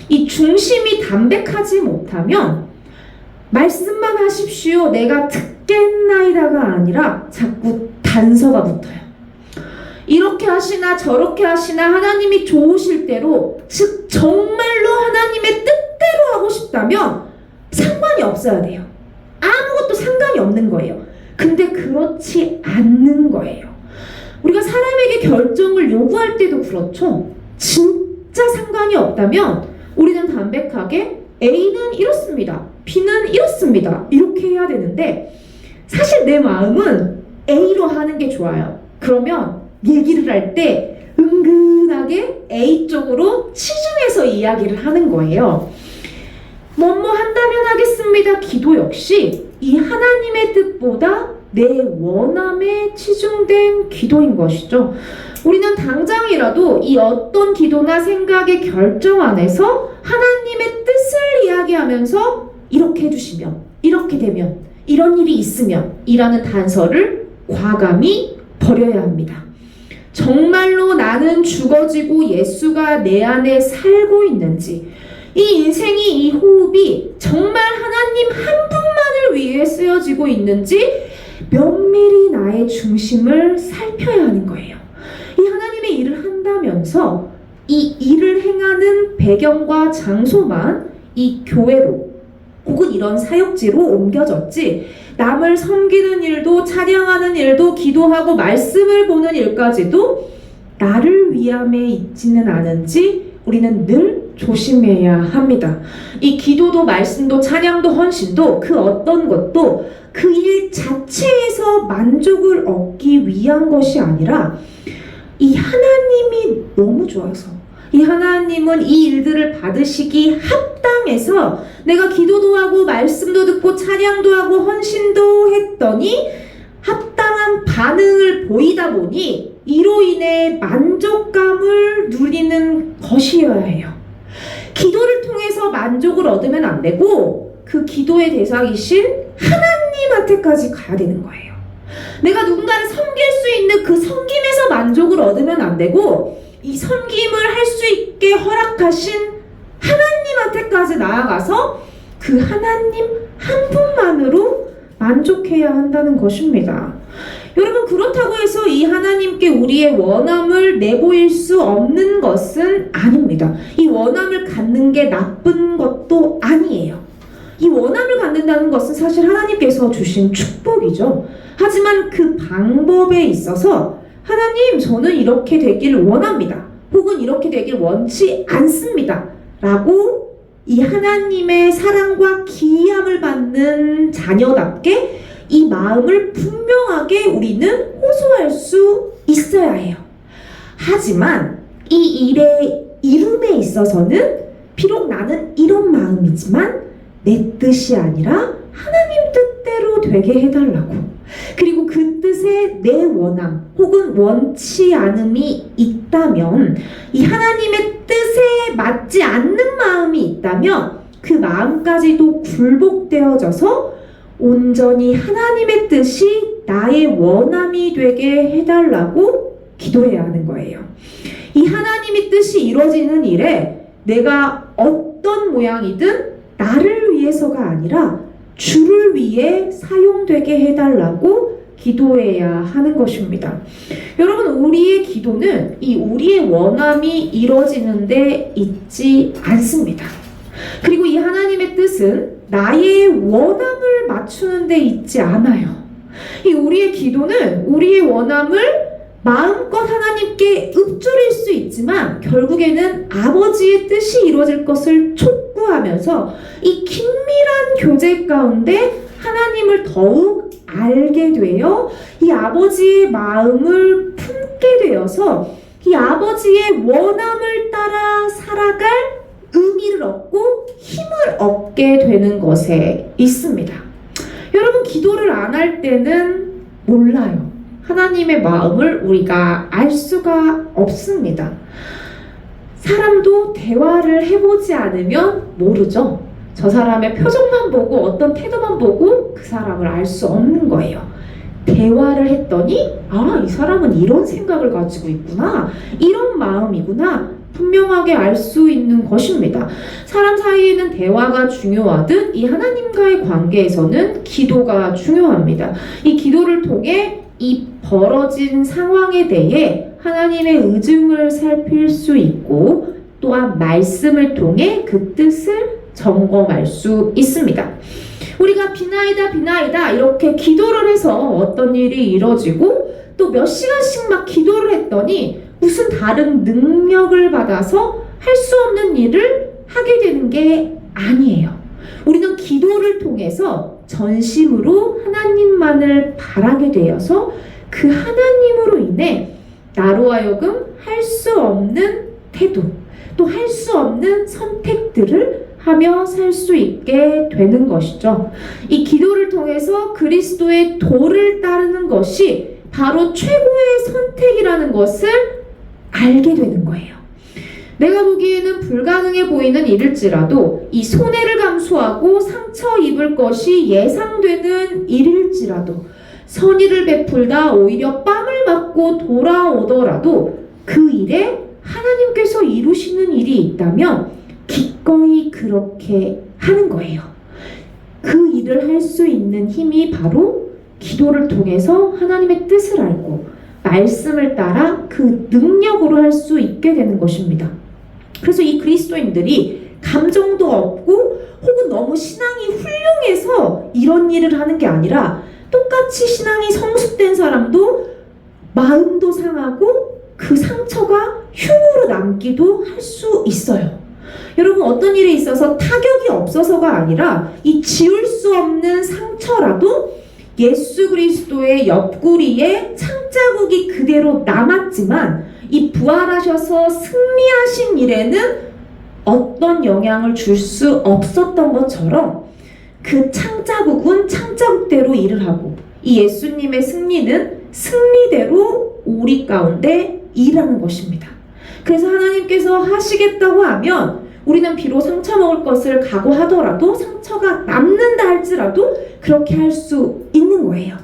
Speaker 2: 이 중심이 담백하지 못하면 말씀만 하십시오, 내가 듣겠나이다가 아니라 자꾸 단서가 붙어요. 이렇게 하시나 저렇게 하시나 하나님이 좋으실 대로, 즉 정말로 하나님의 뜻대로 하고 싶다면 상관이 없어야 돼요. 아무것도 상관이 없는 거예요. 근데 그렇지 않는 거예요. 우리가 사람에게 결정을 요구할 때도 그렇죠. 진짜 상관이 없다면 우리는 담백하게 A는 이렇습니다, B는 이렇습니다, 이렇게 해야 되는데, 사실 내 마음은 A로 하는 게 좋아요. 그러면 얘기를 할 때 은근하게 A 쪽으로 치중해서 이야기를 하는 거예요. 뭐뭐 한다면 하겠습니다. 기도 역시 이 하나님의 뜻보다 내 원함에 치중된 기도인 것이죠. 우리는 당장이라도 이 어떤 기도나 생각의 결정 안에서 하나님의 뜻을 이야기하면서 이렇게 해주시면, 이렇게 되면, 이런 일이 있으면 이라는 단서를 과감히 버려야 합니다. 정말로 나는 죽어지고 예수가 내 안에 살고 있는지, 이 인생이, 이 호흡이 정말 하나님 한 분만을 위해 쓰여지고 있는지 면밀히 나의 중심을 살펴야 하는 거예요. 이 하나님의 일을 한다면서 이 일을 행하는 배경과 장소만 이 교회로 혹은 이런 사역지로 옮겨졌지, 남을 섬기는 일도, 찬양하는 일도, 기도하고 말씀을 보는 일까지도 나를 위함에 있지는 않은지 우리는 늘 조심해야 합니다. 이 기도도, 말씀도, 찬양도, 헌신도 그 어떤 것도 그 일 자체에서 만족을 얻기 위한 것이 아니라 이 하나님이 너무 좋아서, 이 하나님은 이 일들을 받으시기 합당해서 내가 기도도 하고 말씀도 듣고 찬양도 하고 헌신도 했더니 합당한 반응을 보이다 보니 이로 인해 만족감을 누리는 것이어야 해요. 기도를 통해서 만족을 얻으면 안 되고 그 기도의 대상이신 하나님한테까지 가야 되는 거예요. 내가 누군가를 섬길 수 있는 그 섬김에서 만족을 얻으면 안 되고, 이 섬김을 할 수 있게 허락하신 하나님한테까지 나아가서 그 하나님 한 분만으로 만족해야 한다는 것입니다. 여러분, 그렇다고 해서 이 하나님께 우리의 원함을 내보일 수 없는 것은 아닙니다. 이 원함을 갖는 게 나쁜 것도 아니에요. 이 원함을 갖는다는 것은 사실 하나님께서 주신 축복이죠. 하지만 그 방법에 있어서 하나님, 저는 이렇게 되길 원합니다, 혹은 이렇게 되길 원치 않습니다 라고 이 하나님의 사랑과 기이함을 받는 자녀답게 이 마음을 분명하게 우리는 호소할 수 있어야 해요. 하지만 이 일의 이름에 있어서는 비록 나는 이런 마음이지만 내 뜻이 아니라 하나님 뜻대로 되게 해달라고, 그리고 그 뜻에 내 원함 혹은 원치 않음이 있다면, 이 하나님의 뜻에 맞지 않는 마음이 있다면 그 마음까지도 굴복되어져서 온전히 하나님의 뜻이 나의 원함이 되게 해달라고 기도해야 하는 거예요. 이 하나님의 뜻이 이루어지는 일에 내가 어떤 모양이든 나를 위해서가 아니라 주를 위해 사용되게 해달라고 기도해야 하는 것입니다. 여러분, 우리의 기도는 이 우리의 원함이 이루어지는 데 있지 않습니다. 그리고 이 하나님의 뜻은 나의 원함을 맞추는 데 있지 않아요. 이 우리의 기도는 우리의 원함을 마음껏 하나님께 읊조릴 수 있지만 결국에는 아버지의 뜻이 이루어질 것을 촉구하면서 이 긴밀한 교제 가운데 하나님을 더욱 알게 되어 이 아버지의 마음을 품게 되어서 이 아버지의 원함을 따라 살아갈 의미를 얻고 힘을 얻게 되는 것에 있습니다. 여러분, 기도를 안 할 때는 몰라요. 하나님의 마음을 우리가 알 수가 없습니다. 사람도 대화를 해보지 않으면 모르죠. 저 사람의 표정만 보고 어떤 태도만 보고 그 사람을 알 수 없는 거예요. 대화를 했더니 아, 이 사람은 이런 생각을 가지고 있구나, 이런 마음이구나, 분명하게 알 수 있는 것입니다. 사람 사이에는 대화가 중요하듯 이 하나님과의 관계에서는 기도가 중요합니다. 이 기도를 통해 이 벌어진 상황에 대해 하나님의 의중을 살필 수 있고 또한 말씀을 통해 그 뜻을 점검할 수 있습니다. 우리가 비나이다 비나이다 이렇게 기도를 해서 어떤 일이 이뤄지고 또 몇 시간씩 막 기도를 했더니 무슨 다른 능력을 받아서 할 수 없는 일을 하게 되는 게 아니에요. 우리는 기도를 통해서 전심으로 하나님만을 바라게 되어서 그 하나님으로 인해 나로 하여금 할 수 없는 태도, 또 할 수 없는 선택들을 하며 살 수 있게 되는 것이죠. 이 기도를 통해서 그리스도의 도를 따르는 것이 바로 최고의 선택이라는 것을 알게 되는 거예요. 내가 보기에는 불가능해 보이는 일일지라도 이 손해를 감수하고 상처 입을 것이 예상되는 일일지라도 선의를 베풀다 오히려 뺨을 맞고 돌아오더라도 그 일에 하나님께서 이루시는 일이 있다면 기꺼이 그렇게 하는 거예요. 그 일을 할 수 있는 힘이 바로 기도를 통해서 하나님의 뜻을 알고 말씀을 따라 그 능력으로 할 수 있게 되는 것입니다. 그래서 이 그리스도인들이 감정도 없고 혹은 너무 신앙이 훌륭해서 이런 일을 하는 게 아니라 똑같이 신앙이 성숙된 사람도 마음도 상하고 그 상처가 흉으로 남기도 할 수 있어요. 여러분, 어떤 일에 있어서 타격이 없어서가 아니라 이 지울 수 없는 상처라도 예수 그리스도의 옆구리에 창자국이 그대로 남았지만 이 부활하셔서 승리하신 일에는 어떤 영향을 줄 수 없었던 것처럼 그 창자국은 창자국대로 일을 하고 이 예수님의 승리는 승리대로 우리 가운데 일하는 것입니다. 그래서 하나님께서 하시겠다고 하면 우리는 비록 상처 먹을 것을 각오하더라도 상처가 남는다 할지라도 그렇게 할 수 있는 거예요.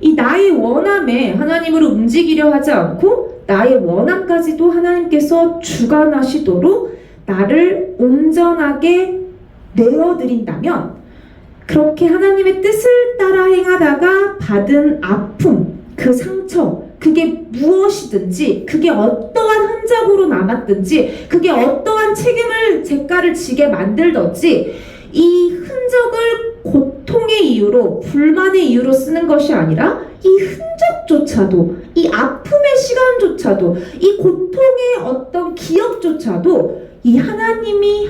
Speaker 2: 이 나의 원함에 하나님으로 움직이려 하지 않고 나의 원함까지도 하나님께서 주관하시도록 나를 온전하게 내어드린다면 그렇게 하나님의 뜻을 따라 행하다가 받은 아픔, 그 상처, 그게 무엇이든지 그게 어떠한 흔적으로 남았든지 그게 어떠한 책임을 제가를 지게 만들든지 이 흔적을 고통의 이유로 불만의 이유로 쓰는 것이 아니라 이 흔적조차도 이 아픔의 시간조차도 이 고통의 어떤 기억조차도 이 하나님이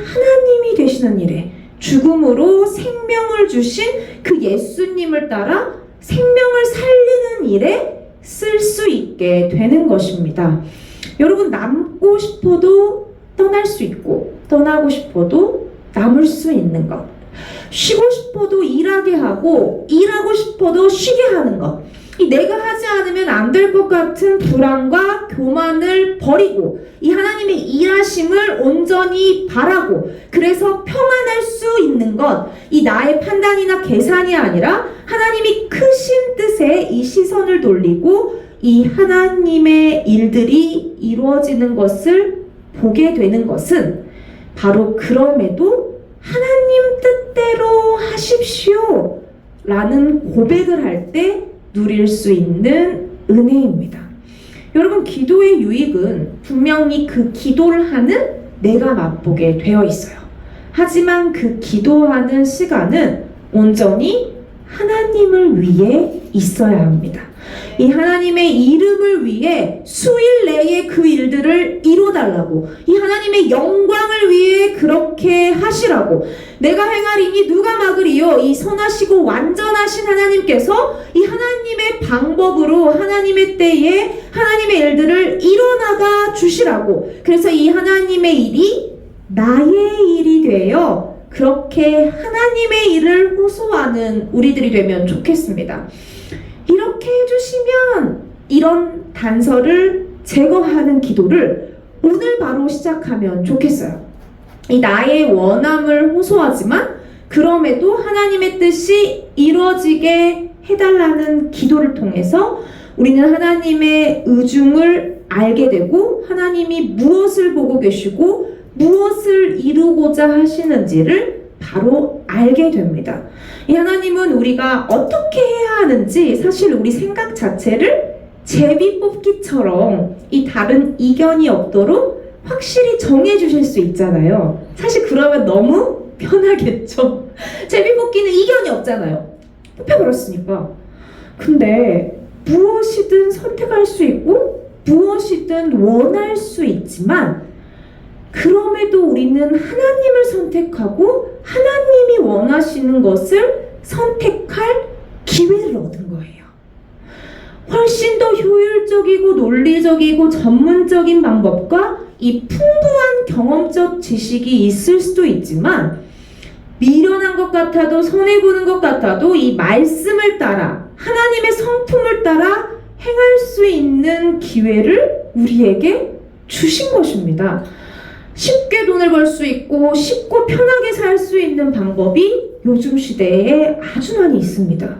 Speaker 2: 되시는 일에 죽음으로 생명을 주신 그 예수님을 따라 생명을 살리는 일에 쓸 수 있게 되는 것입니다. 여러분, 남고 싶어도 떠날 수 있고 떠나고 싶어도 남을 수 있는 것, 쉬고 싶어도 일하게 하고 일하고 싶어도 쉬게 하는 것, 이 내가 하지 않으면 안 될 것 같은 불안과 교만을 버리고 이 하나님의 일하심을 온전히 바라고 그래서 평안할 수 있는 것, 이 나의 판단이나 계산이 아니라 하나님이 크신 뜻에 이 시선을 돌리고 이 하나님의 일들이 이루어지는 것을 보게 되는 것은 바로 그럼에도 하나님 뜻대로 하십시오 라는 고백을 할 때 누릴 수 있는 은혜입니다. 여러분, 기도의 유익은 분명히 그 기도를 하는 내가 맛보게 되어 있어요. 하지만 그 기도하는 시간은 온전히 하나님을 위해 있어야 합니다. 이 하나님의 이름을 위해 수일 내에 그 일들을 이뤄달라고, 이 하나님의 영광을 위해 그렇게 하시라고, 내가 행하리니 누가 막으리요? 이 선하시고 완전하신 하나님께서 이 하나님의 방법으로 하나님의 때에 하나님의 일들을 이뤄나가 주시라고, 그래서 이 하나님의 일이 나의 일이 되어 그렇게 하나님의 일을 호소하는 우리들이 되면 좋겠습니다. 이렇게 해주시면, 이런 단서를 제거하는 기도를 오늘 바로 시작하면 좋겠어요. 이 나의 원함을 호소하지만 그럼에도 하나님의 뜻이 이루어지게 해달라는 기도를 통해서 우리는 하나님의 의중을 알게 되고 하나님이 무엇을 보고 계시고 무엇을 이루고자 하시는지를 바로 알게 됩니다. 이 하나님은 우리가 어떻게 해야 하는지 사실 우리 생각 자체를 제비뽑기처럼 이 다른 이견이 없도록 확실히 정해주실 수 있잖아요. 사실 그러면 너무 편하겠죠. 제비뽑기는 이견이 없잖아요. 뽑혀버렸으니까. 근데 무엇이든 선택할 수 있고 무엇이든 원할 수 있지만 그럼에도 우리는 하나님을 선택하고 하나님이 원하시는 것을 선택할 기회를 얻은 거예요. 훨씬 더 효율적이고 논리적이고 전문적인 방법과 이 풍부한 경험적 지식이 있을 수도 있지만 미련한 것 같아도 손해보는 것 같아도 이 말씀을 따라 하나님의 성품을 따라 행할 수 있는 기회를 우리에게 주신 것입니다. 쉽게 돈을 벌 수 있고 쉽고 편하게 살 수 있는 방법이 요즘 시대에 아주 많이 있습니다.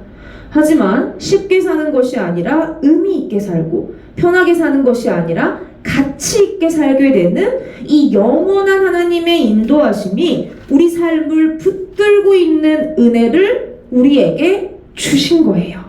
Speaker 2: 하지만 쉽게 사는 것이 아니라 의미 있게 살고 편하게 사는 것이 아니라 가치 있게 살게 되는 이 영원한 하나님의 인도하심이 우리 삶을 붙들고 있는 은혜를 우리에게 주신 거예요.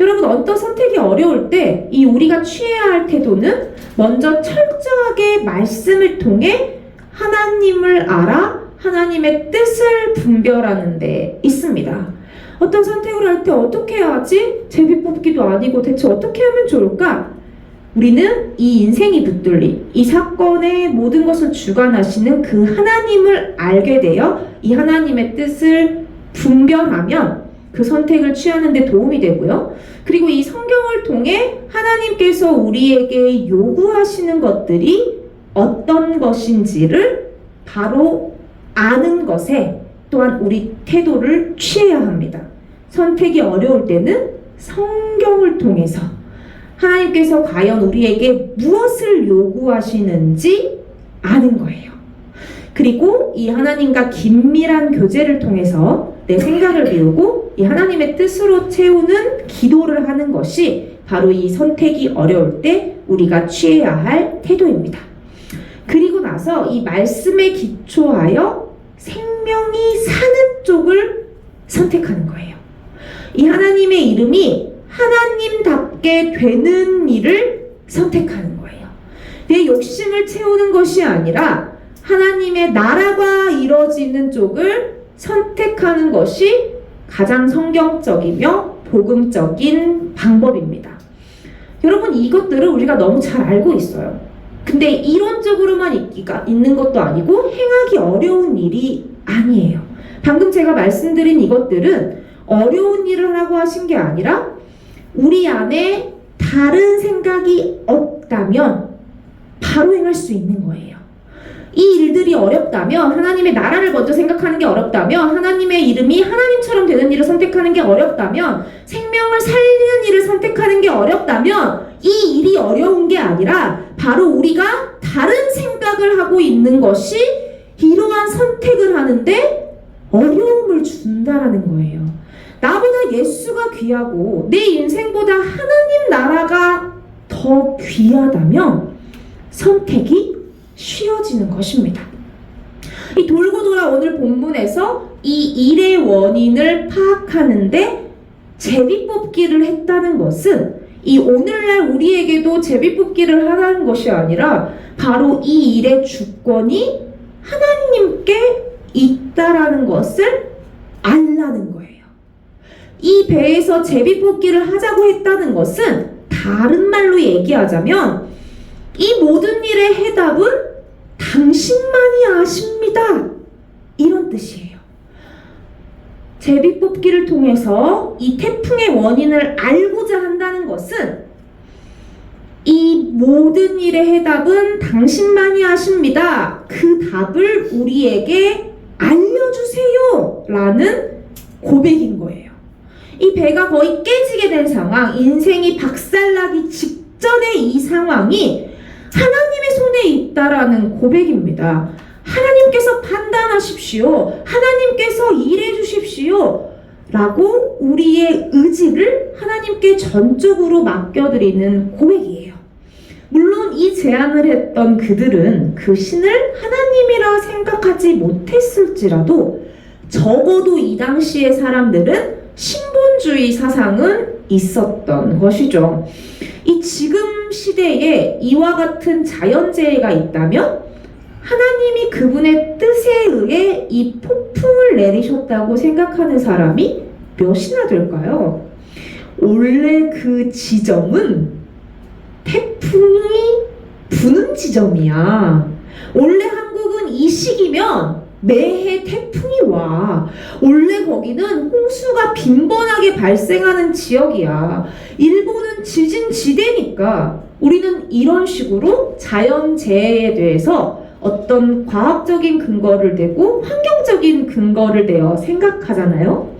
Speaker 2: 여러분, 어떤 선택이 어려울 때 이 우리가 취해야 할 태도는 먼저 철저하게 말씀을 통해 하나님을 알아 하나님의 뜻을 분별하는 데 있습니다. 어떤 선택을 할 때 어떻게 해야 하지? 제비뽑기도 아니고 대체 어떻게 하면 좋을까? 우리는 이 인생이 붙들린 이 사건의 모든 것을 주관하시는 그 하나님을 알게 되어 이 하나님의 뜻을 분별하면 그 선택을 취하는 데 도움이 되고요. 그리고 이 성경을 통해 하나님께서 우리에게 요구하시는 것들이 어떤 것인지를 바로 아는 것에 또한 우리 태도를 취해야 합니다. 선택이 어려울 때는 성경을 통해서 하나님께서 과연 우리에게 무엇을 요구하시는지 아는 거예요. 그리고 이 하나님과 긴밀한 교제를 통해서 내 생각을 비우고 이 하나님의 뜻으로 채우는 기도를 하는 것이 바로 이 선택이 어려울 때 우리가 취해야 할 태도입니다. 그리고 나서 이 말씀에 기초하여 생명이 사는 쪽을 선택하는 거예요. 이 하나님의 이름이 하나님답게 되는 일을 선택하는 거예요. 내 욕심을 채우는 것이 아니라 하나님의 나라가 이루어지는 쪽을 선택하는 것이 가장 성경적이며 복음적인 방법입니다. 여러분, 이것들을 우리가 너무 잘 알고 있어요. 근데 이론적으로만 있는 것도 아니고 행하기 어려운 일이 아니에요. 방금 제가 말씀드린 이것들은 어려운 일을 하라고 하신 게 아니라 우리 안에 다른 생각이 없다면 바로 행할 수 있는 거예요. 이 일들이 어렵다면, 하나님의 나라를 먼저 생각하는 게 어렵다면, 하나님의 이름이 하나님처럼 되는 일을 선택하는 게 어렵다면, 생명을 살리는 일을 선택하는 게 어렵다면 이 일이 어려운 게 아니라 바로 우리가 다른 생각을 하고 있는 것이 이러한 선택을 하는데 어려움을 준다라는 거예요. 나보다 예수가 귀하고 내 인생보다 하나님 나라가 더 귀하다면 선택이 쉬워지는 것입니다. 이 돌고 돌아 오늘 본문에서 이 일의 원인을 파악하는데 제비뽑기를 했다는 것은 이 오늘날 우리에게도 제비뽑기를 하라는 것이 아니라 바로 이 일의 주권이 하나님께 있다라는 것을 알라는 거예요. 이 배에서 제비뽑기를 하자고 했다는 것은 다른 말로 얘기하자면 이 모든 일의 해답은 당신만이 아십니다. 이런 뜻이에요. 제비뽑기를 통해서 이 태풍의 원인을 알고자 한다는 것은 이 모든 일의 해답은 당신만이 아십니다. 그 답을 우리에게 알려주세요. 라는 고백인 거예요. 이 배가 거의 깨지게 된 상황, 인생이 박살나기 직전의 이 상황이 하나님의 손에 있다라는 고백입니다. 하나님께서 판단하십시오. 하나님께서 일해 주십시오. 라고 우리의 의지를 하나님께 전적으로 맡겨드리는 고백이에요. 물론 이 제안을 했던 그들은 그 신을 하나님이라 생각하지 못했을지라도 적어도 이 당시의 사람들은 신본주의 사상은 있었던 것이죠. 이 지금 시대에 이와 같은 자연재해가 있다면 하나님이 그분의 뜻에 의해 이 폭풍을 내리셨다고 생각하는 사람이 몇이나 될까요? 원래 그 지점은 태풍이 부는 지점이야. 원래 한국은 이 시기면 매해 태풍이 와. 원래 거기는 홍수가 빈번하게 발생하는 지역이야. 일본은 지진지대니까 우리는 이런 식으로 자연재해에 대해서 어떤 과학적인 근거를 대고 환경적인 근거를 대어 생각하잖아요.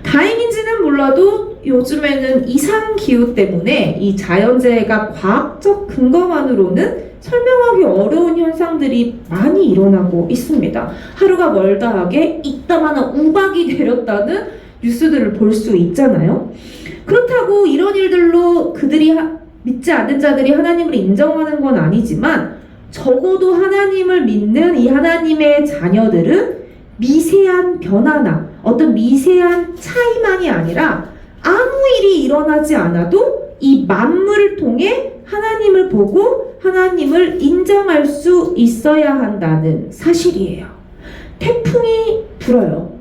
Speaker 2: 다행인지는 몰라도 요즘에는 이상기후 때문에 이 자연재해가 과학적 근거만으로는 설명하기 어려운 현상들이 많이 일어나고 있습니다. 하루가 멀다 하게 이따만한 우박이 내렸다는 뉴스들을 볼 수 있잖아요. 그렇다고 이런 일들로 그들이 믿지 않는 자들이 하나님을 인정하는 건 아니지만 적어도 하나님을 믿는 이 하나님의 자녀들은 미세한 변화나 어떤 미세한 차이만이 아니라 아무 일이 일어나지 않아도 이 만물을 통해 하나님을 보고 하나님을 인정할 수 있어야 한다는 사실이에요. 태풍이 불어요.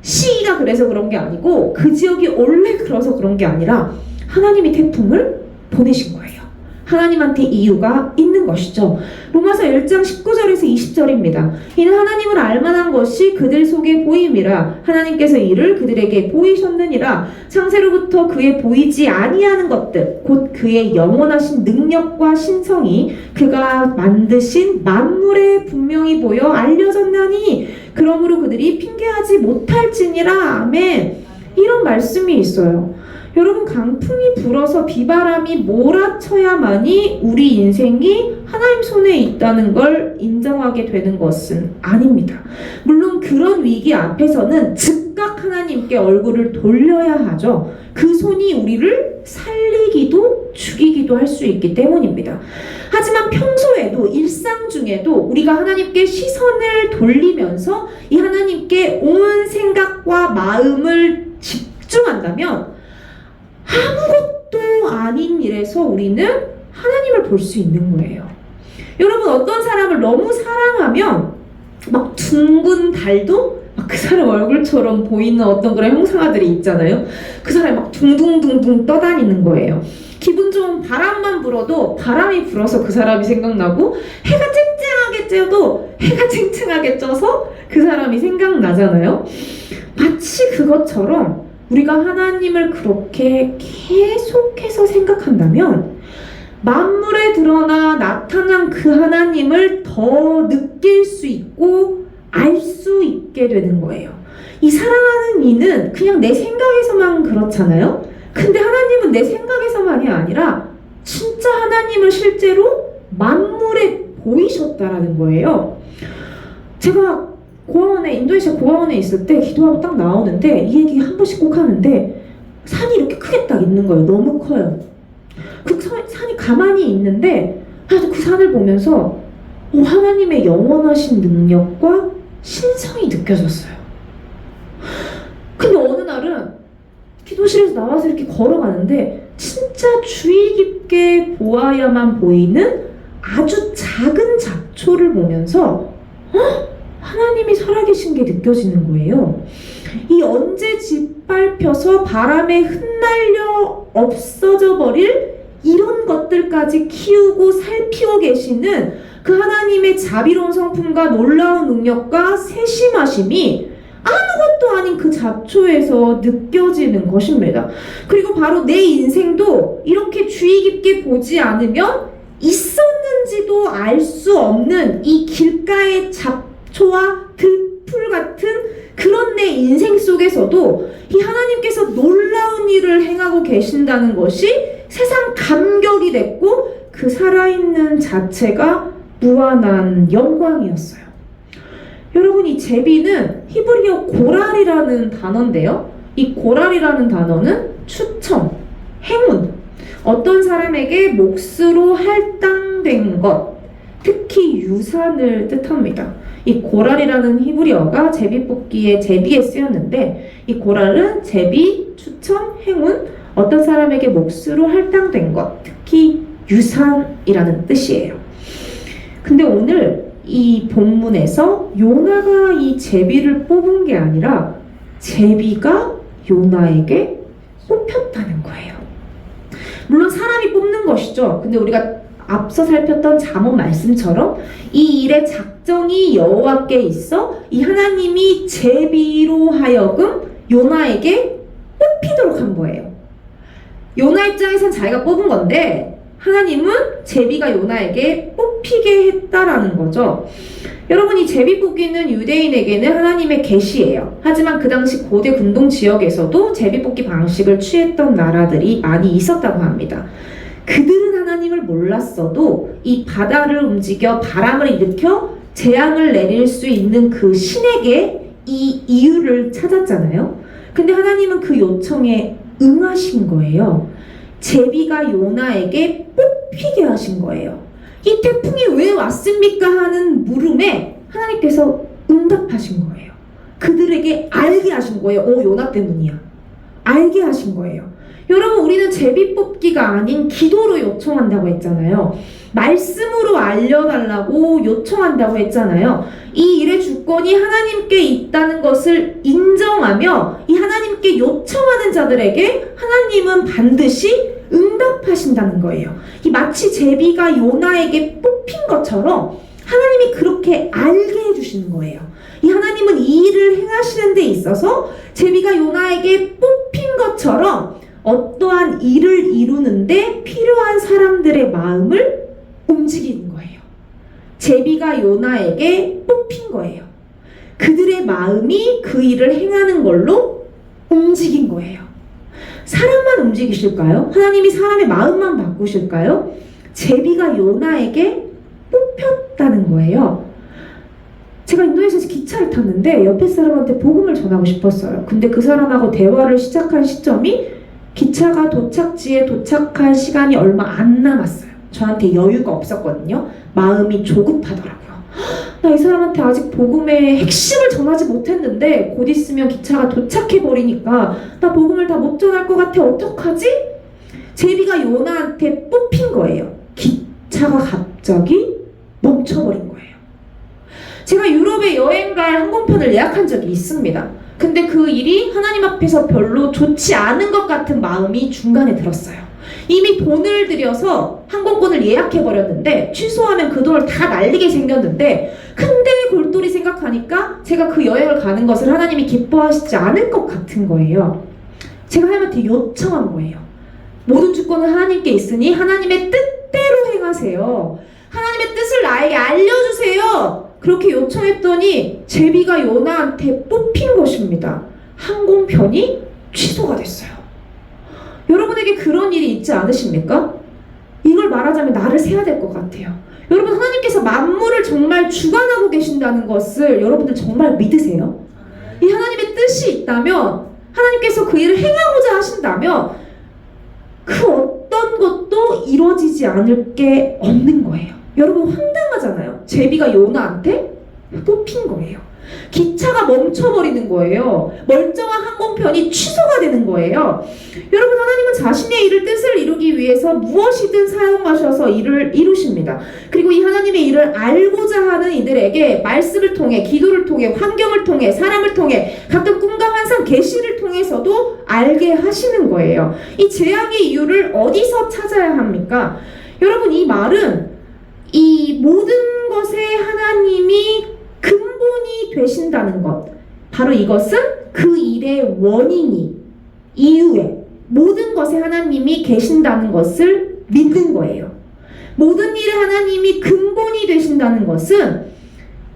Speaker 2: 시기가 그래서 그런 게 아니고 그 지역이 원래 그래서 그런 게 아니라 하나님이 태풍을 보내신 거예요. 하나님한테 이유가 있는 것이죠. 로마서 1장 19절에서 20절입니다. 이는 하나님을 알만한 것이 그들 속에 보임이라 하나님께서 이를 그들에게 보이셨느니라. 창세로부터 그의 보이지 아니하는 것들 곧 그의 영원하신 능력과 신성이 그가 만드신 만물에 분명히 보여 알려졌나니 그러므로 그들이 핑계하지 못할지니라. 아멘. 이런 말씀이 있어요. 여러분, 강풍이 불어서 비바람이 몰아쳐야만이 우리 인생이 하나님 손에 있다는 걸 인정하게 되는 것은 아닙니다. 물론 그런 위기 앞에서는 즉각 하나님께 얼굴을 돌려야 하죠. 그 손이 우리를 살리기도 죽이기도 할 수 있기 때문입니다. 하지만 평소에도 일상 중에도 우리가 하나님께 시선을 돌리면서 이 하나님께 온 생각과 마음을 집중한다면 아무것도 아닌 일에서 우리는 하나님을 볼 수 있는 거예요. 여러분, 어떤 사람을 너무 사랑하면 막 둥근 달도 막 그 사람 얼굴처럼 보이는 어떤 그런 형상아들이 있잖아요. 그 사람이 막 둥둥둥둥 떠다니는 거예요. 기분 좋은 바람만 불어도 바람이 불어서 그 사람이 생각나고, 해가 쨍쨍하게 쬐도 해가 쨍쨍하게 쪄서 그 사람이 생각나잖아요. 마치 그것처럼 우리가 하나님을 그렇게 계속해서 생각한다면 만물에 드러나 나타난 그 하나님을 더 느낄 수 있고 알 수 있게 되는 거예요. 이 사랑하는 이는 그냥 내 생각에서만 그렇잖아요. 근데 하나님은 내 생각에서만이 아니라 진짜 하나님을 실제로 만물에 보이셨다라는 거예요. 제가 고아원에, 인도네시아 고아원에 있을 때 기도하고 딱 나오는데 이 얘기 한 번씩 꼭 하는데, 산이 이렇게 크게 딱 있는 거예요. 너무 커요. 그 산이 가만히 있는데 나도 그 산을 보면서 하나님의 영원하신 능력과 신성이 느껴졌어요. 근데 어느 날은 기도실에서 나와서 이렇게 걸어가는데 진짜 주의 깊게 보아야만 보이는 아주 작은 잡초를 보면서 하나님이 살아계신 게 느껴지는 거예요. 이 언제 짓밟혀서 바람에 흩날려 없어져 버릴 이런 것들까지 키우고 살피고 계시는 그 하나님의 자비로운 성품과 놀라운 능력과 세심하심이 아무것도 아닌 그 잡초에서 느껴지는 것입니다. 그리고 바로 내 인생도 이렇게 주의 깊게 보지 않으면 있었는지도 알 수 없는 이 길가의 잡초와 들풀 같은 그런 내 인생 속에서도 이 하나님께서 놀라운 일을 행하고 계신다는 것이 세상 감격이 됐고 그 살아있는 자체가 무한한 영광이었어요. 여러분, 이 제비는 히브리어 고랄이라는 단어인데요. 이 고랄이라는 단어는 추첨, 행운, 어떤 사람에게 몫으로 할당된 것, 특히 유산을 뜻합니다. 이 고랄이라는 히브리어가 제비뽑기의 제비에 쓰였는데, 이 고랄은 제비, 추천, 행운, 어떤 사람에게 몫으로 할당된 것, 특히 유산이라는 뜻이에요. 근데 오늘 이 본문에서 요나가 이 제비를 뽑은 게 아니라 제비가 요나에게 뽑혔다는 거예요. 물론 사람이 뽑는 것이죠. 근데 우리가 앞서 살폈던 잠언 말씀처럼 이 일의 작정이 여호와께 있어 이 하나님이 제비로 하여금 요나에게 뽑히도록 한 거예요. 요나 입장에선 자기가 뽑은 건데 하나님은 제비가 요나에게 뽑히게 했다라는 거죠. 여러분, 이 제비 뽑기는 유대인에게는 하나님의 계시예요. 하지만 그 당시 고대 근동 지역에서도 제비 뽑기 방식을 취했던 나라들이 많이 있었다고 합니다. 그들은 하나님을 몰랐어도 이 바다를 움직여 바람을 일으켜 재앙을 내릴 수 있는 그 신에게 이 이유를 찾았잖아요. 근데 하나님은 그 요청에 응하신 거예요. 제비가 요나에게 뽑히게 하신 거예요. 이 태풍이 왜 왔습니까? 하는 물음에 하나님께서 응답하신 거예요. 그들에게 알게 하신 거예요. 요나 때문이야. 알게 하신 거예요. 여러분, 우리는 제비 뽑기가 아닌 기도로 요청한다고 했잖아요. 말씀으로 알려달라고 요청한다고 했잖아요. 이 일의 주권이 하나님께 있다는 것을 인정하며 이 하나님께 요청하는 자들에게 하나님은 반드시 응답하신다는 거예요. 이 마치 제비가 요나에게 뽑힌 것처럼 하나님이 그렇게 알게 해주시는 거예요. 이 하나님은 이 일을 행하시는 데 있어서 제비가 요나에게 뽑힌 것처럼 어떠한 일을 이루는데 필요한 사람들의 마음을 움직이는 거예요. 제비가 요나에게 뽑힌 거예요. 그들의 마음이 그 일을 행하는 걸로 움직인 거예요. 사람만 움직이실까요? 하나님이 사람의 마음만 바꾸실까요? 제비가 요나에게 뽑혔다는 거예요. 제가 인도네시아에서 기차를 탔는데 옆에 사람한테 복음을 전하고 싶었어요. 근데 그 사람하고 대화를 시작한 시점이 기차가 도착지에 도착한 시간이 얼마 안 남았어요. 저한테 여유가 없었거든요. 마음이 조급하더라고요. 나 이 사람한테 아직 복음의 핵심을 전하지 못했는데 곧 있으면 기차가 도착해버리니까 나 복음을 다 못 전할 것 같아. 어떡하지? 제비가 요나한테 뽑힌 거예요. 기차가 갑자기 멈춰버린 거예요. 제가 유럽에 여행 갈 항공편을 예약한 적이 있습니다. 근데 그 일이 하나님 앞에서 별로 좋지 않은 것 같은 마음이 중간에 들었어요. 이미 돈을 들여서 항공권을 예약해버렸는데 취소하면 그 돈을 다 날리게 생겼는데 근데 골똘히 생각하니까 제가 그 여행을 가는 것을 하나님이 기뻐하시지 않을 것 같은 거예요. 제가 하나님한테 요청한 거예요. 모든 주권은 하나님께 있으니 하나님의 뜻대로 행하세요. 하나님의 뜻을 나에게 알려주세요. 그렇게 요청했더니 제비가 요나한테 뽑힌 것입니다. 항공편이 취소가 됐어요. 여러분에게 그런 일이 있지 않으십니까? 이걸 말하자면 나를 세야 될 것 같아요. 여러분, 하나님께서 만물을 정말 주관하고 계신다는 것을 여러분들 정말 믿으세요? 이 하나님의 뜻이 있다면, 하나님께서 그 일을 행하고자 하신다면 그 어떤 것도 이루어지지 않을 게 없는 거예요. 여러분, 황당하잖아요. 제비가 요나한테 뽑힌 거예요. 기차가 멈춰버리는 거예요. 멀쩡한 항공편이 취소가 되는 거예요. 여러분, 하나님은 자신의 일을 뜻을 이루기 위해서 무엇이든 사용하셔서 일을 이루십니다. 그리고 이 하나님의 일을 알고자 하는 이들에게 말씀을 통해, 기도를 통해, 환경을 통해, 사람을 통해, 각종 꿈과 환상, 계시를 통해서도 알게 하시는 거예요. 이 재앙의 이유를 어디서 찾아야 합니까? 여러분, 이 말은 이 모든 것에 하나님이 근본이 되신다는 것, 바로 이것은 그 일의 원인이, 이유에, 모든 것에 하나님이 계신다는 것을 믿는 거예요. 모든 일에 하나님이 근본이 되신다는 것은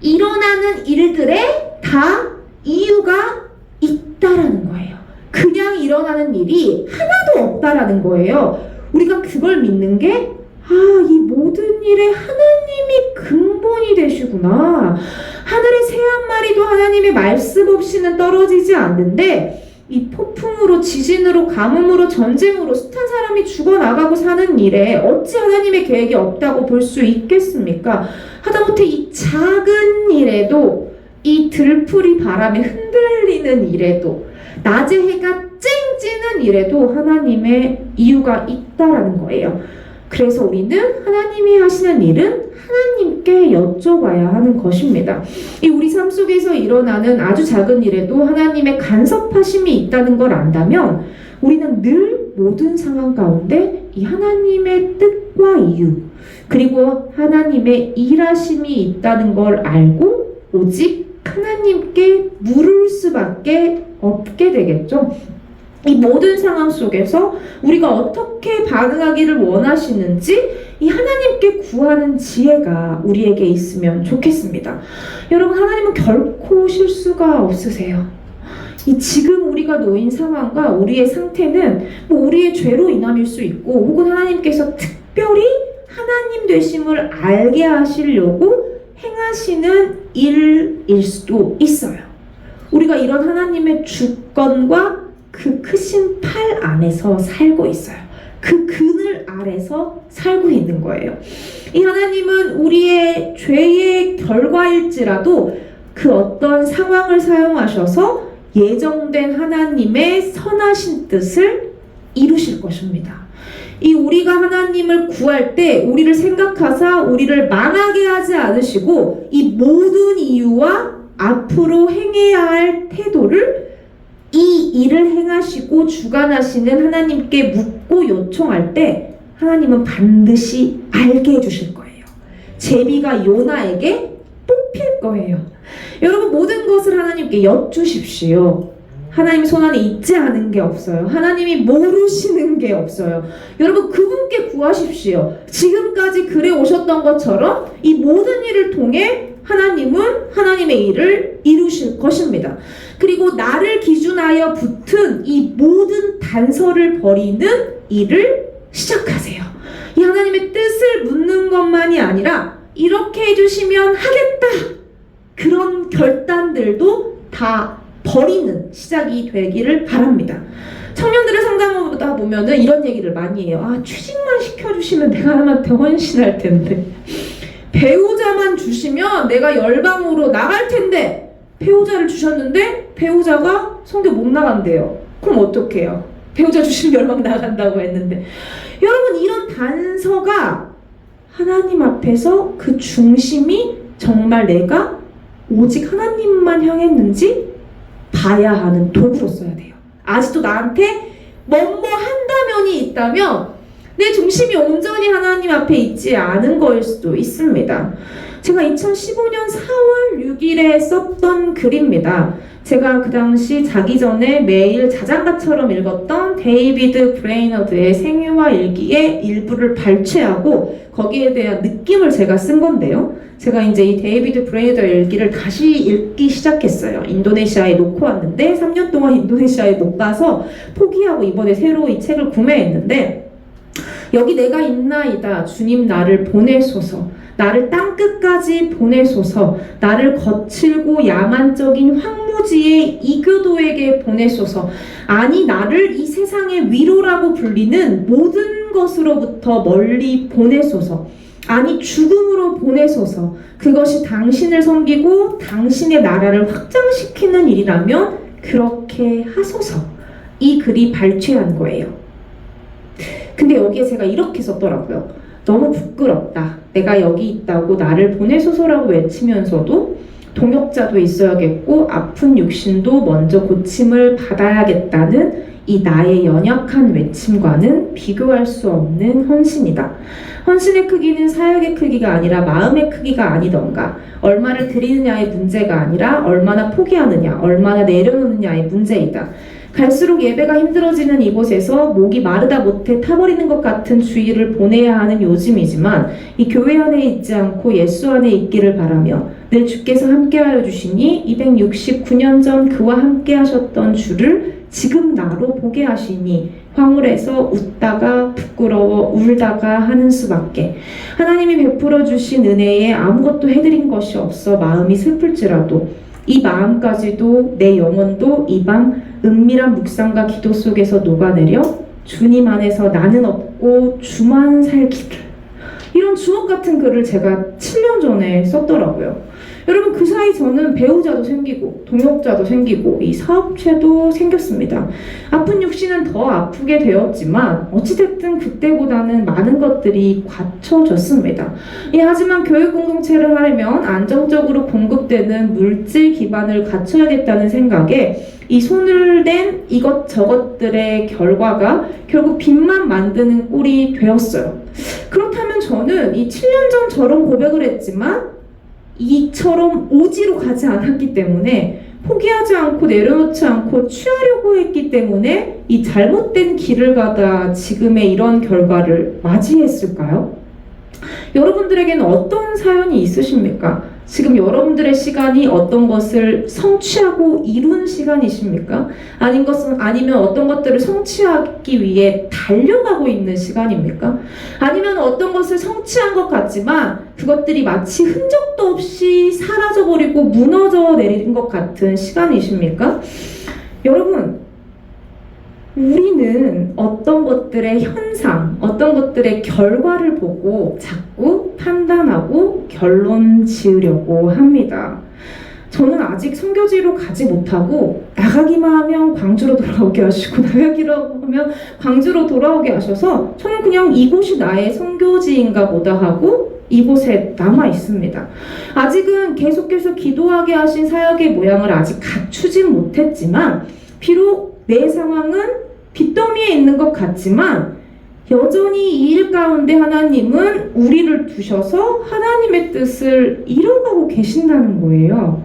Speaker 2: 일어나는 일들에 다 이유가 있다라는 거예요. 그냥 일어나는 일이 하나도 없다라는 거예요. 우리가 그걸 믿는 게 이 모든 일에 하나님이 근본이 되시구나. 하늘의 새 한 마리도 하나님의 말씀 없이는 떨어지지 않는데 이 폭풍으로, 지진으로, 가뭄으로, 전쟁으로 숱한 사람이 죽어나가고 사는 일에 어찌 하나님의 계획이 없다고 볼 수 있겠습니까? 하다못해 이 작은 일에도, 이 들풀이 바람에 흔들리는 일에도, 낮에 해가 쨍 찌는 일에도 하나님의 이유가 있다라는 거예요. 그래서 우리는 하나님이 하시는 일은 하나님께 여쭤봐야 하는 것입니다. 이 우리 삶 속에서 일어나는 아주 작은 일에도 하나님의 간섭하심이 있다는 걸 안다면 우리는 늘 모든 상황 가운데 이 하나님의 뜻과 이유, 그리고 하나님의 일하심이 있다는 걸 알고 오직 하나님께 물을 수밖에 없게 되겠죠. 이 모든 상황 속에서 우리가 어떻게 반응하기를 원하시는지 이 하나님께 구하는 지혜가 우리에게 있으면 좋겠습니다. 여러분, 하나님은 결코 실수가 없으세요. 이 지금 우리가 놓인 상황과 우리의 상태는 뭐 우리의 죄로 인함일 수 있고, 혹은 하나님께서 특별히 하나님 되심을 알게 하시려고 행하시는 일일 수도 있어요. 우리가 이런 하나님의 주권과 그 크신 팔 안에서 살고 있어요. 그 그늘 아래서 살고 있는 거예요. 이 하나님은 우리의 죄의 결과일지라도 그 어떤 상황을 사용하셔서 예정된 하나님의 선하신 뜻을 이루실 것입니다. 이 우리가 하나님을 구할 때 우리를 생각하사 우리를 망하게 하지 않으시고 이 모든 이유와 앞으로 행해야 할 태도를 이 일을 행하시고 주관하시는 하나님께 묻고 요청할 때 하나님은 반드시 알게 해주실 거예요. 제비가 요나에게 뽑힐 거예요. 여러분, 모든 것을 하나님께 여쭈십시오. 하나님 손 안에 있지 않은 게 없어요. 하나님이 모르시는 게 없어요. 여러분, 그분께 구하십시오. 지금까지 그래 오셨던 것처럼 이 모든 일을 통해 하나님은 하나님의 일을 이루실 것입니다. 그리고 나를 기준하여 붙은 이 모든 단서를 버리는 일을 시작하세요. 이 하나님의 뜻을 묻는 것만이 아니라 이렇게 해주시면 하겠다, 그런 결단들도 다 버리는 시작이 되기를 바랍니다. 청년들의 상담하다 보면은 이런 얘기를 많이 해요. 아, 취직만 시켜주시면 내가 하나님한테 헌신할 텐데, 배우자만 주시면 내가 열방으로 나갈 텐데, 배우자를 주셨는데 배우자가 선교 못 나간대요. 그럼 어떡해요? 배우자 주시면 열방 나간다고 했는데. 여러분, 이런 단서가 하나님 앞에서 그 중심이 정말 내가 오직 하나님만 향했는지 봐야 하는 도구로 써야 돼요. 아직도 나한테 뭐뭐 한다면이 있다면 내 중심이 온전히 하나님 앞에 있지 않은 거일 수도 있습니다. 제가 2015년 4월 6일에 썼던 글입니다. 제가 그 당시 자기 전에 매일 자장가처럼 읽었던 데이비드 브레이너드의 생애와 일기의 일부를 발췌하고 거기에 대한 느낌을 제가 쓴 건데요. 제가 이제 이 데이비드 브레이너드의 일기를 다시 읽기 시작했어요. 인도네시아에 놓고 왔는데 3년 동안 인도네시아에 못 가서 포기하고 이번에 새로 이 책을 구매했는데, 여기 내가 있나이다. 주님 나를 보내소서. 나를 땅끝까지 보내소서. 나를 거칠고 야만적인 황무지의 이교도에게 보내소서. 아니, 나를 이 세상의 위로라고 불리는 모든 것으로부터 멀리 보내소서. 아니, 죽음으로 보내소서. 그것이 당신을 섬기고 당신의 나라를 확장시키는 일이라면 그렇게 하소서. 이 글이 발췌한 거예요. 근데 여기에 제가 이렇게 썼더라고요. 너무 부끄럽다. 내가 여기 있다고 나를 보내소서라고 외치면서도 동역자도 있어야겠고 아픈 육신도 먼저 고침을 받아야겠다는 이 나의 연약한 외침과는 비교할 수 없는 헌신이다. 헌신의 크기는 사역의 크기가 아니라 마음의 크기가 아니던가, 얼마를 드리느냐의 문제가 아니라 얼마나 포기하느냐, 얼마나 내려놓느냐의 문제이다. 갈수록 예배가 힘들어지는 이곳에서 목이 마르다 못해 타버리는 것 같은 주의를 보내야 하는 요즘이지만 이 교회 안에 있지 않고 예수 안에 있기를 바라며 늘 주께서 함께하여 주시니 269년 전 그와 함께하셨던 주를 지금 나로 보게 하시니 황홀해서 웃다가 부끄러워 울다가 하는 수밖에. 하나님이 베풀어 주신 은혜에 아무것도 해드린 것이 없어 마음이 슬플지라도 이 마음까지도 내 영혼도 이 밤 은밀한 묵상과 기도 속에서 녹아내려 주님 안에서 나는 없고 주만 살기를, 이런 주옥 같은 글을 제가 7년 전에 썼더라고요. 여러분, 그 사이 저는 배우자도 생기고 동역자도 생기고 이 사업체도 생겼습니다. 아픈 육신은 더 아프게 되었지만 어찌됐든 그때보다는 많은 것들이 갖춰졌습니다. 하지만 교육 공동체를 하려면 안정적으로 공급되는 물질 기반을 갖춰야겠다는 생각에 이 손을 댄 이것저것들의 결과가 결국 빚만 만드는 꼴이 되었어요. 그렇다면 저는 이 7년 전 저런 고백을 했지만 이처럼 오지로 가지 않았기 때문에, 포기하지 않고 내려놓지 않고 취하려고 했기 때문에 이 잘못된 길을 가다 지금의 이런 결과를 맞이했을까요? 여러분들에게는 어떤 사연이 있으십니까? 지금 여러분들의 시간이 어떤 것을 성취하고 이룬 시간이십니까? 아니면 어떤 것들을 성취하기 위해 달려가고 있는 시간입니까? 아니면 어떤 것을 성취한 것 같지만 그것들이 마치 흔적도 없이 사라져버리고 무너져 내리는 것 같은 시간이십니까? 여러분, 우리는 어떤 것들의 현상, 어떤 것들의 결과를 보고 자꾸 판단하고 결론 지으려고 합니다. 저는 아직 선교지로 가지 못하고 나가기만 하면 광주로 돌아오게 하시고 나가기로 하면 광주로 돌아오게 하셔서 저는 그냥 이곳이 나의 선교지인가 보다 하고 이곳에 남아 있습니다. 아직은 계속해서 기도하게 하신 사역의 모양을 아직 갖추진 못했지만, 비록 내 상황은 빚더미에 있는 것 같지만 여전히 이 일 가운데 하나님은 우리를 두셔서 하나님의 뜻을 이뤄가고 계신다는 거예요.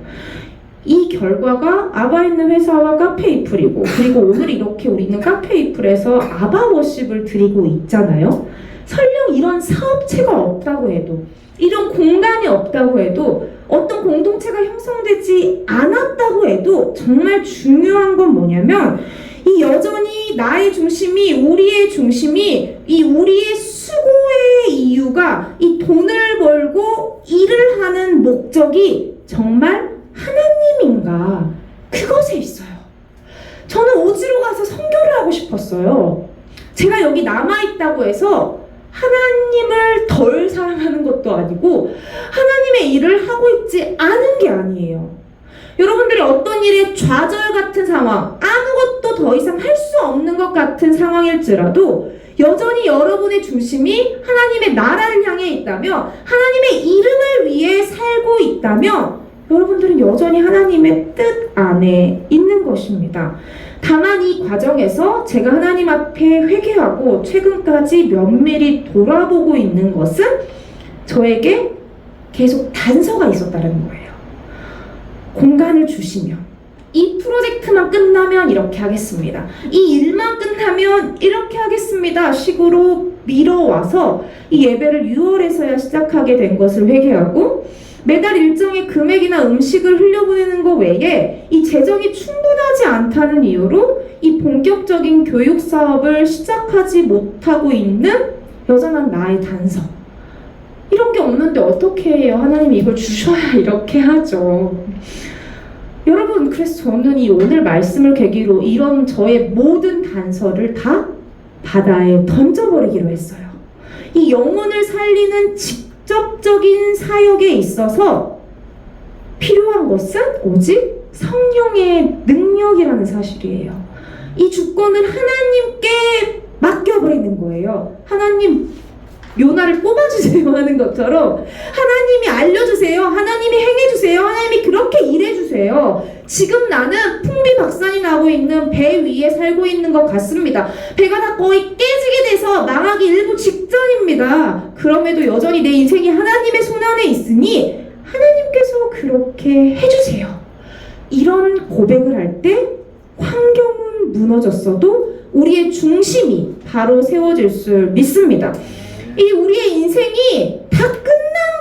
Speaker 2: 이 결과가 아바 있는 회사와 카페이플이고, 그리고 오늘 이렇게 우리는 카페이플에서 아바 워십을 드리고 있잖아요. 설령 이런 사업체가 없다고 해도, 이런 공간이 없다고 해도, 어떤 공동체가 형성되지 않았다고 해도 정말 중요한 건 뭐냐면, 이 여전히 나의 중심이, 우리의 중심이, 이 우리의 수고의 이유가 이 돈을 벌고 일을 하는 목적이 정말 하나님인가, 그것에 있어요. 저는 오지로 가서 선교를 하고 싶었어요. 제가 여기 남아있다고 해서 하나님을 덜 사랑하는 것도 아니고 하나님의 일을 하고 있지 않은 게 아니에요. 여러분들이 어떤 일에 좌절 같은 상황, 아무것도 더 이상 할 수 없는 것 같은 상황일지라도 여전히 여러분의 중심이 하나님의 나라를 향해 있다면, 하나님의 이름을 위해 살고 있다면 여러분들은 여전히 하나님의 뜻 안에 있는 것입니다. 다만 이 과정에서 제가 하나님 앞에 회개하고 최근까지 면밀히 돌아보고 있는 것은 저에게 계속 단서가 있었다는 거예요. 공간을 주시면, 이 프로젝트만 끝나면 이렇게 하겠습니다, 이 일만 끝나면 이렇게 하겠습니다 식으로 밀어와서 이 예배를 6월에서야 시작하게 된 것을 회개하고, 매달 일정의 금액이나 음식을 흘려보내는 것 외에 이 재정이 충분하지 않다는 이유로 이 본격적인 교육 사업을 시작하지 못하고 있는 여전한 나의 단서, 이런 게 없는데 어떻게 해요? 하나님이 이걸 주셔야 이렇게 하죠. 여러분, 그래서 저는 이 오늘 말씀을 계기로 이런 저의 모든 단서를 다 바다에 던져버리기로 했어요. 이 영혼을 살리는 직접적인 사역에 있어서 필요한 것은 오직 성령의 능력이라는 사실이에요. 이 주권을 하나님께 맡겨버리는 거예요. 하나님, 요나를 뽑아주세요 하는 것처럼 하나님이 알려주세요, 하나님이 행해주세요, 하나님이 그렇게 일해주세요. 지금 나는 풍비박산이 나고 있는 배 위에 살고 있는 것 같습니다. 배가 다 거의 깨지게 돼서 망하기 일부 직전입니다. 그럼에도 여전히 내 인생이 하나님의 손안에 있으니 하나님께서 그렇게 해주세요. 이런 고백을 할 때 환경은 무너졌어도 우리의 중심이 바로 세워질 줄 믿습니다. 이 우리의 인생이 다 끝난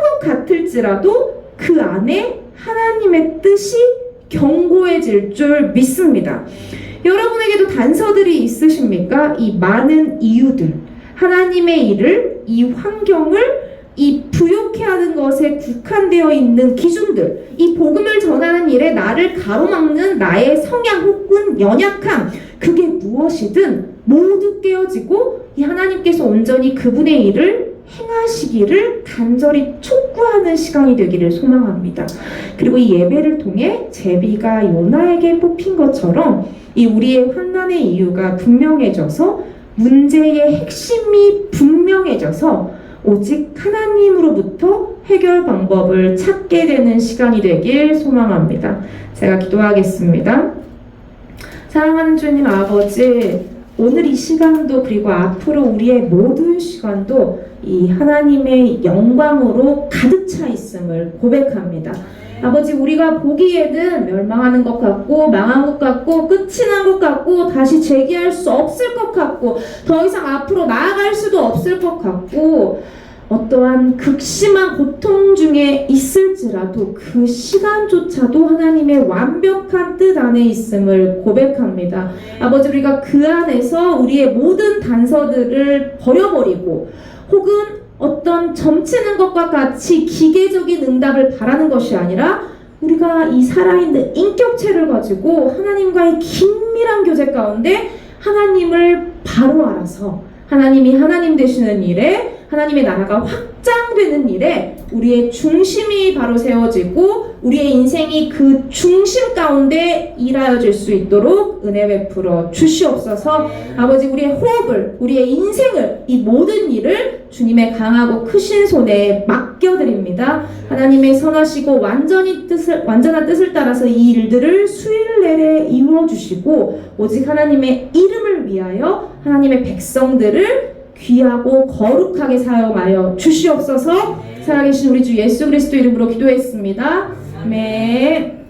Speaker 2: 것 같을지라도 그 안에 하나님의 뜻이 견고해질 줄 믿습니다. 여러분에게도 단서들이 있으십니까? 이 많은 이유들, 하나님의 일을, 이 환경을 이 부욕해 하는 것에 국한되어 있는 기준들, 이 복음을 전하는 일에 나를 가로막는 나의 성향 혹은 연약함, 그게 무엇이든 모두 깨어지고 이 하나님께서 온전히 그분의 일을 행하시기를 간절히 촉구하는 시간이 되기를 소망합니다. 그리고 이 예배를 통해 제비가 요나에게 뽑힌 것처럼 이 우리의 환난의 이유가 분명해져서 문제의 핵심이 분명해져서 오직 하나님으로부터 해결 방법을 찾게 되는 시간이 되길 소망합니다. 제가 기도하겠습니다. 사랑하는 주님 아버지, 오늘 이 시간도 그리고 앞으로 우리의 모든 시간도 이 하나님의 영광으로 가득 차 있음을 고백합니다. 아버지, 우리가 보기에는 멸망하는 것 같고 망한 것 같고 끝이 난 것 같고 다시 재기할 수 없을 것 같고 더 이상 앞으로 나아갈 수도 없을 것 같고 어떠한 극심한 고통 중에 있을지라도 그 시간조차도 하나님의 완벽한 뜻 안에 있음을 고백합니다. 아버지, 우리가 그 안에서 우리의 모든 단서들을 버려버리고 혹은 어떤 점치는 것과 같이 기계적인 응답을 바라는 것이 아니라 우리가 이 살아있는 인격체를 가지고 하나님과의 긴밀한 교제 가운데 하나님을 바로 알아서 하나님이 하나님 되시는 일에 하나님의 나라가 확장되는 일에 우리의 중심이 바로 세워지고 우리의 인생이 그 중심 가운데 일하여질 수 있도록 은혜 베풀어 주시옵소서. 아버지, 우리의 호흡을, 우리의 인생을, 이 모든 일을 주님의 강하고 크신 손에 맡겨드립니다. 하나님의 선하시고 완전한 뜻을 따라서 이 일들을 수일 내내 이루어 주시고 오직 하나님의 이름을 위하여 하나님의 백성들을 귀하고 거룩하게 사용하여 주시옵소서. 살아계신 우리 주 예수 그리스도 이름으로 기도했습니다. 아멘.